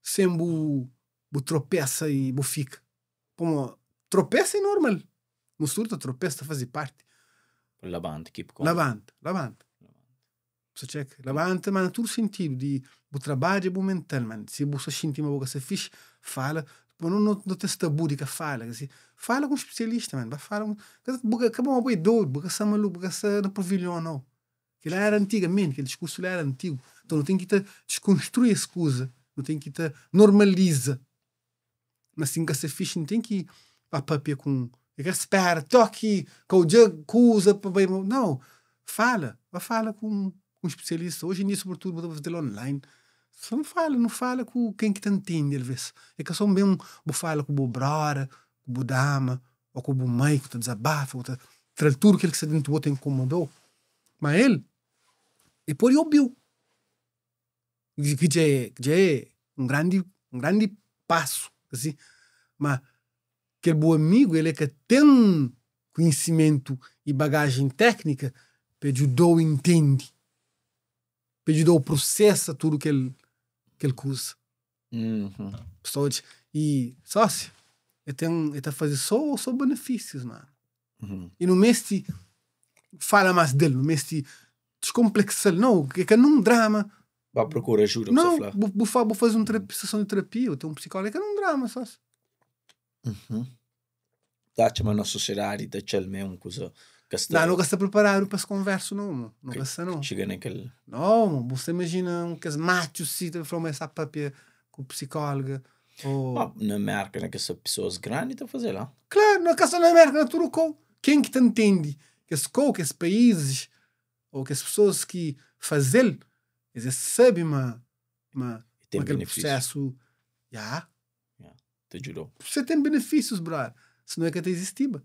sem bu tropeça e bu fica. Como tropeça é normal. No surto tropeça faz parte. Lavante, Lavante. Você check. Levanta, mano, todo sentido de o trabalho é bom mental, mano. Se você sentir uma boca, você fixe, fala. Não tem tabu de que fala. Assim. Fala com um especialista, mano. Fala com... Acabou uma boa dor, boca essa maluco, boca essa no pavilhão, não. Que lá era antigamente, aquele discurso lá era antigo. Então não tem que desconstruir essa coisa. Não tem que normaliza. Mas assim que você fixe, não tem que a papia com... Espera, toque, com o dia, usa, não. Fala com um especialista. Hoje em dia, sobretudo, vou fazer online. Só não fala com quem que te entende, às vezes. É que só mesmo vou falar com o brora, com o dama, ou com o mãe, que te desabafa, que tudo aquilo que você dentro do outro incomodou. Mas ele, é por aí ouviu. Que já é um grande passo, assim. Mas aquele bom amigo, ele é que tem conhecimento e bagagem técnica para ajudar entende. Para ajudar processa tudo que ele usa. E sócio, ele está fazendo só benefícios, mano. E no mês fala mais dele, no mês descomplexa ele. Não, que não é um drama. Vai procurar ajuda. Não, vou fazer uma sessão de terapia, eu tenho um psicólogo que não é um drama, sócio. Mas na sociedade da tchel mesmo coisa. Não está preparado para essa conversa, não. Não está, não. Chega naquele... Não, você imagina que os machos se transformam essa papel com psicóloga. Ou... na América, né, que essas pessoas grandes estão a fazer lá. Claro, na casa da América, na tudo com. Quem que te entende? Que esses países, ou que as pessoas que fazem, eles sabem aquele processo. Já. Te ajudou. Você tem benefícios, brother. Se não é que até existia.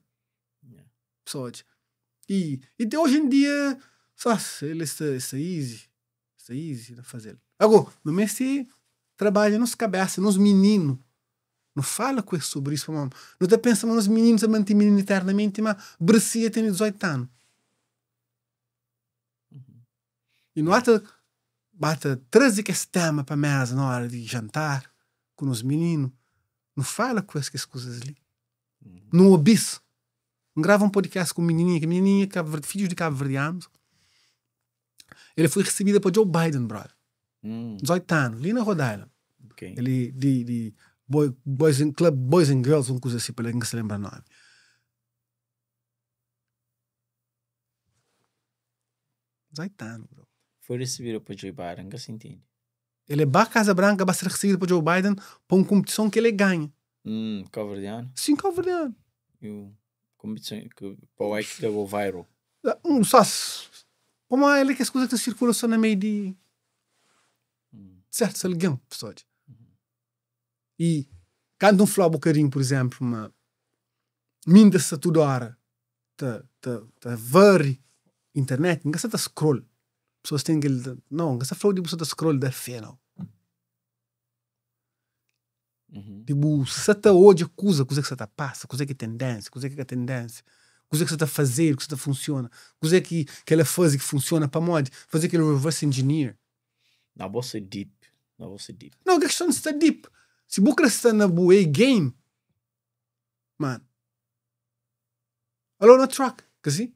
Pode. E hoje em dia, só ele está easy a fazer. Agora, no mês se trabalha nos cabeças, nos meninos. Não fala com eles sobre isso, mano. Não está pensando nos meninos a manter menino eternamente, mas Bracia tem 18 anos. E não há bata trazer esse tema para a mesa na hora de jantar com os meninos. Não fala com essas coisas ali. Não obis. Não grava um podcast com menininha, filhos de cabo-verdianos. Ele foi recebida por Joe Biden, brother. 18 anos, ali na Rhode Island. Okay. Ele de Club Boys and Girls, uma coisa assim, para ninguém se lembra o nome. Bro. Foi recebido por Joe Biden, que se entende. Ele vai à Casa Branca, vai ser recebido por Joe Biden para uma competição que ele ganha. Cabo-verdiano? Sim, cabo-verdiano. Competição que para o que levou viral. Só como ele que as coisas que circulam só na meio de certo alguém, pessoal. E quando fala um bocadinho, por exemplo, uma minda-se toda hora tá ver internet, ninguém está scroll. Pessoas têm que não, ninguém está falando de pessoa scroll da fé, não. Tipo, você está hoje coisa que você está passa, coisa que é tendência, coisa que é tendência, coisa que você está a fazer, que você está funciona, coisa que ela faz que funciona para mod, fazer aquele reverse engineer. Não vou ser deep. Não, a questão de estar deep. Se você está na boa game, mano, alô na truck, que assim?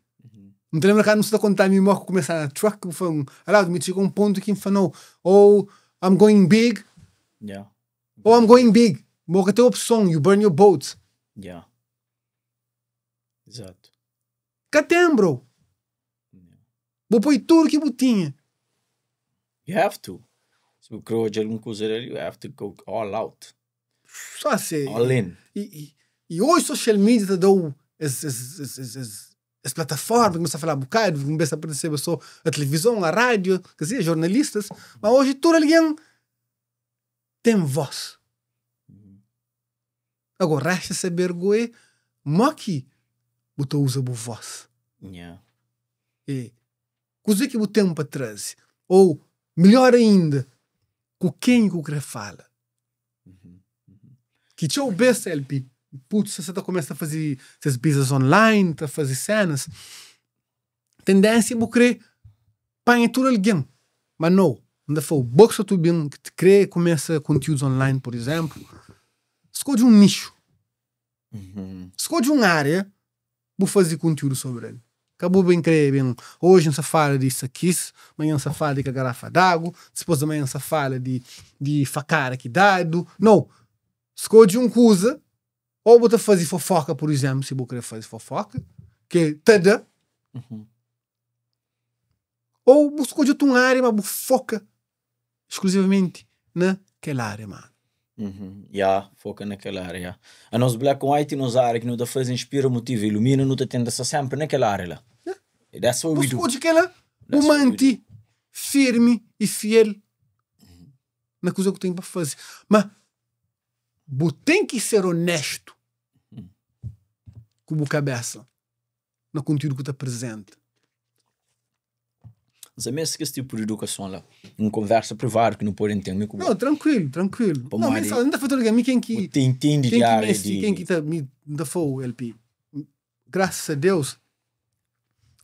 Não te lembra que não se está contando a mim que começar na truck, que foi me chegou um ponto que me falou, I'm going big. Yeah. I'm going big. Mas que tem opção, you burn your boats. Yeah. Exato. Que tem, bro. Vou pôr tudo que eu tinha. You have to. Se você criou de alguma coisa ali, you have to go all out. Só assim. All in. E hoje social media te dão as plataformas, começa a falar um bocado, começa a aparecer só a televisão, a rádio, quer dizer, jornalistas. Mas hoje todo alguém tem voz. Agora, resta saber que você usa a voz. Yeah. E coisa que você tem para trás. Ou, melhor ainda, com quem que o cara fala. Que te ouvesse, LP. Putz, você começa a fazer essas business online, a fazer cenas. Tendência é você panha tudo alguém. Mas não. Ainda foi o boxe tu bem que te crê, começa conteúdos online, por exemplo. Escolhe um nicho. Escolhe uma área, vou fazer conteúdo sobre ele. Acabou bem crer, bem. Hoje não se fala de saquice, amanhã se fala de garrafa d'água, depois amanhã se fala de facar aqui dado. Não. Escolhe uma coisa, ou você fazer fofoca, por exemplo, se você querer fazer fofoca, que é tada, ou você escolhe uma área, mas você foca exclusivamente naquela área, mano. Foca naquela área. A nós black and white nos áreas que não te faz inspira, motiva, ilumina, não te tende a sempre naquela área lá. That's what we do. Você aquela, o manti firme e fiel na coisa que tem para fazer. Mas você tem que ser honesto com a cabeça no conteúdo que está presente. Mas é mesmo que esse tipo de educação lá, uma conversa privada que não pode entender. Não, tranquilo. Não, mas não está falando que quem que entende de área de... Quem que está me dá fogo, LP. Graças a Deus,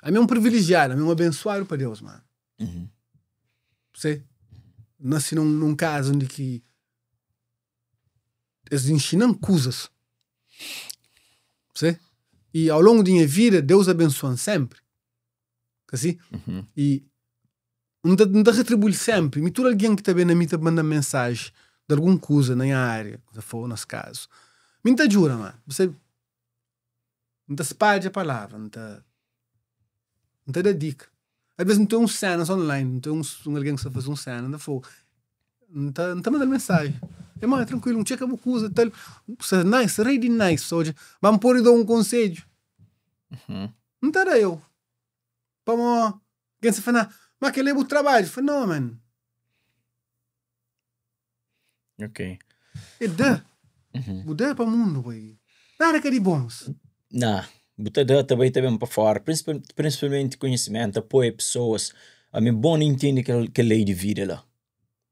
a mim é um privilegiado, a mim é um abençoado para Deus, mano. Você nasci num caso onde que eles ensinam coisas. Você? E ao longo da minha vida, Deus abençoa sempre. Assim? E não te retribui sempre. Me tudo alguém que está bem na minha manda mensagem de alguma coisa na minha área, se for nesse caso. Me te jura, mano. Você não te espalha a palavra, não te dedica. Às vezes não tem cenas online, não tem alguém que faz cena, não te manda mensagem. É, mano, tranquilo, não checa a coisa, tal. Nice, really nice, hoje. Vamos pôr e dar um conselho. Não está eu. Vamos, quem se fala, mas aquele é o trabalho. Eu falo, não, mano. Ok. É dá. Mudar para o mundo, boy. Nada que é de bons. Não. Botar dá também para fora. Principalmente conhecimento, apoio a pessoas. A mim bom entender que lei de vida lá.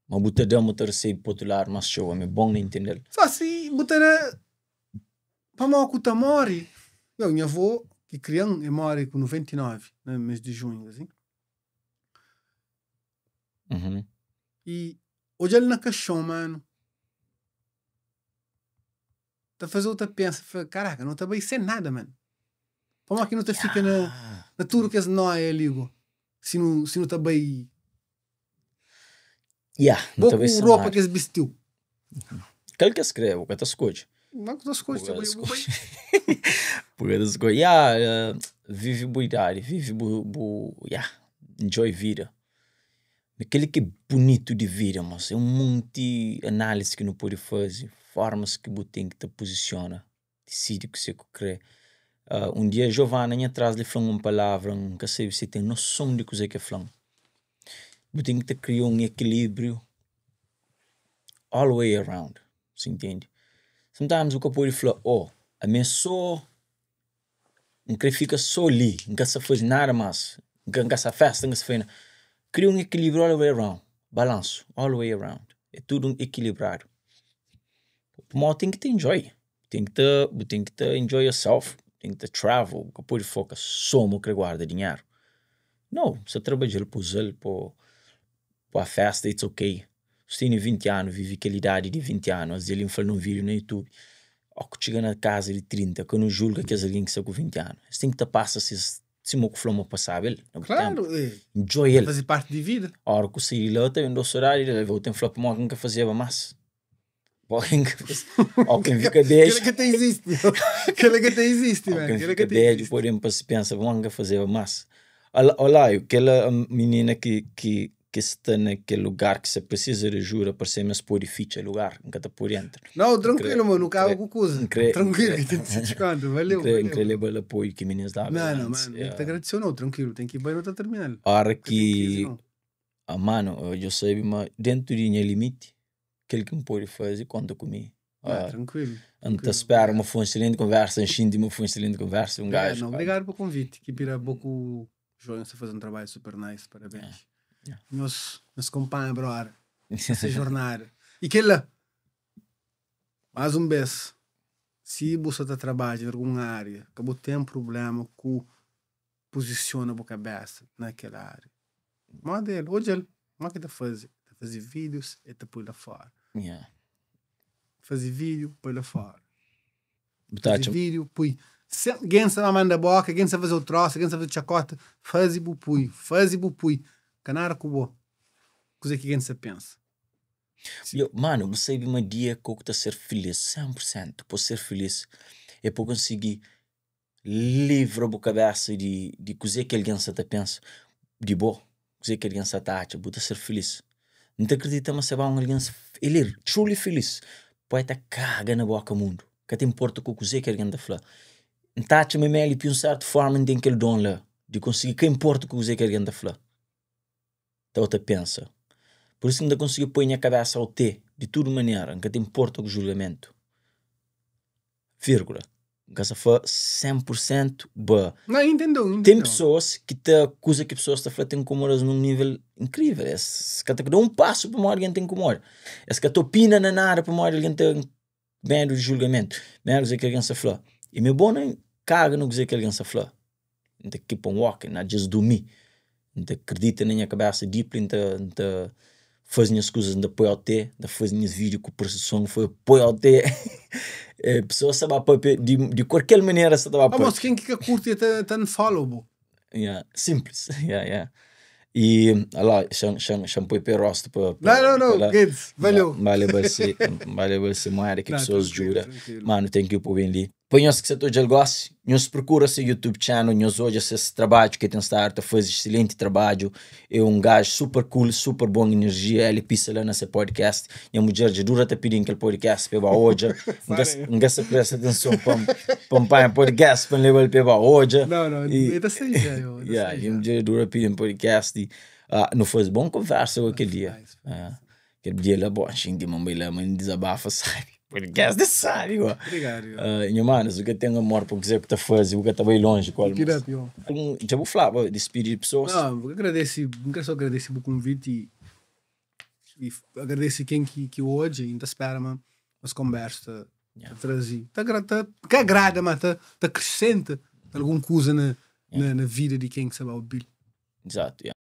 Mas botar dá muito receber para outro lado, mas show. A mim bom entender. Só se botar para mal que tu morre. Minha avó, que criança, morre com 99, no mês de junho, assim. E hoje ele na caixão, mano. Tá fazendo outra pensa, caraca, não tá bem sem nada, mano. Como que não te fica na tudo que as não é ligo. Se não tá bem. Não tá bem sem roupa nada. que eles vestiu. Aquele que escreve, o que tu escolhe. Não que tu escolhe, porque tu escolhe. Vive boa idade, vive enjoy vida. Aquele que é bonito de vida, mas é um monte de análise que não pode fazer, formas que você tem que te posiciona, decide o que você quer. Dia Giovanna ia atrás de falar uma palavra, que você tem noção de coisa que é falando. Você tem que criar um equilíbrio all the way around, você entende? Sometimes o que pode falar, a minha só não quer ficar só ali, não quer fazer nada mais, não quer essa festa, não quer fazer nada. Cria um equilíbrio all the way around. Balanço, all the way around. É tudo equilibrado. Mas tem que te enjoy. Tem que te enjoy yourself. Tem que te travel. Que pode focar só no que guarda dinheiro. Não, você trabalha para usar para a festa, it's ok. Você tem 20 anos, vive aquela idade de 20 anos. Ele fala num vídeo no YouTube. Que chega na casa de 30, que eu não julgo que é alguém que está com 20 anos. Você tem que te passar se mo que falou passar ele. Claro, enjoy ele. Fazer parte de vida. A hora que eu saí lá, eu tenho um horário, eu tenho falar para alguém que fazia mais. Alguém fica 10. Aquele que te existe. Aquele que te existe, velho. Alguém fica 10, podem se pensar, alguém que fazia mais. Olha, aquela menina que está naquele lugar que você precisa de ajuda para ser mais por difícil lugar, nunca está por dentro. Não, tranquilo, mano, não cabe com coisa. Tranquilo, que tem te desconto, valeu. Incrível apoio que meninas davam. Não, mano, te agradeceu não, tranquilo, tem que ir bem no terminal. A hora que, mano, eu sei, mas dentro de minha limite, aquele que me pode fazer, conta comigo. Tranquilo. Não espera uma excelente conversa, enchendo uma excelente conversa, gajo. Não, obrigado pelo convite, que pira pouco João, você faz um trabalho super nice, parabéns. Nos companheiros, brother, essa jornada. E que lá, mais um beijo. Se você está trabalhando em alguma área, acabou tendo problema com posiciona a cabeça naquela área. Mas dele, hoje ele, mas que está fazendo? Está fazendo vídeos e está por lá fora. Fazer vídeo, por lá fora. Fazer vídeo, põe Quem sabe mandar boca, quem sabe fazer o troço, quem sabe fazer chacota, faz e bupui. Canara cubo. Coisa que quem se pensa. Mano, você vive um dia que eu estou a ser feliz, 100%. Por ser feliz, é para conseguir livrar a cabeça de coisa que alguém se pensa. De boa, coisa que alguém se acha, para ser feliz. Não te acredita, mas se vai alguém, ele é truly feliz. Pode estar caga na boca mundo. Que te importa com coisa que alguém está falando. Não te acha mesmo ele, de uma certa forma, tem aquele dom lá. De conseguir, que importa com coisa que alguém está falando. Então, te pensa. Por isso ainda consegui pôr na cabeça ao T, de toda maneira, que te importa com o julgamento. Vírgula. Que se for 100% boa. Não, entendeu. Tem pessoas que coisa que pessoas estão falando incomodas num nível incrível. É que te dá um passo para uma alguém te incomoda. É que te opina na nada para uma alguém te bem do julgamento. Bem a dizer que alguém se fala. E meu bom não caga no dizer que alguém se fala. Não te keep on walking, not just do me. Não te acredita na minha cabeça deep, não te faz as coisas, não te apoia ao T, não faz os vídeos com processão, foi apoio ao T. Pessoas sabem apoiar de qualquer maneira se estava apoiar. Mas quem que curte está no follow, bo? Simples. E lá, chamo para rosto para não, kids, valeu. Vale você moeda que pessoas juram. Mano, tem que ir para bem ali. Põe-se que você todo gosta, nos procura seu YouTube channel, nos hoje esse trabalho que tem starta, faz excelente trabalho, é gajo super cool, super bom energia, ele pisa lá nesse podcast, e a mulher de dura te pedindo aquele podcast para hoje, não se presta atenção para o podcast, para levar ele para hoje. Não, é da sei já, e a mulher dura pedindo podcast, não faz bom conversa aquele dia. Aquele dia lá, bom, assim, de mamãe lá, mas desabafa, sabe? Podcast de sábio. Obrigado. Minha mano, se você tem amor por dizer que está fazendo, você está bem longe. Já vou falar, despedir de pessoas. Não, eu só agradeço o convite e agradeço quem que hoje ainda espera as conversas trazer. Que agrada, mas está crescente alguma coisa na vida de quem sabe o Bill. Exato,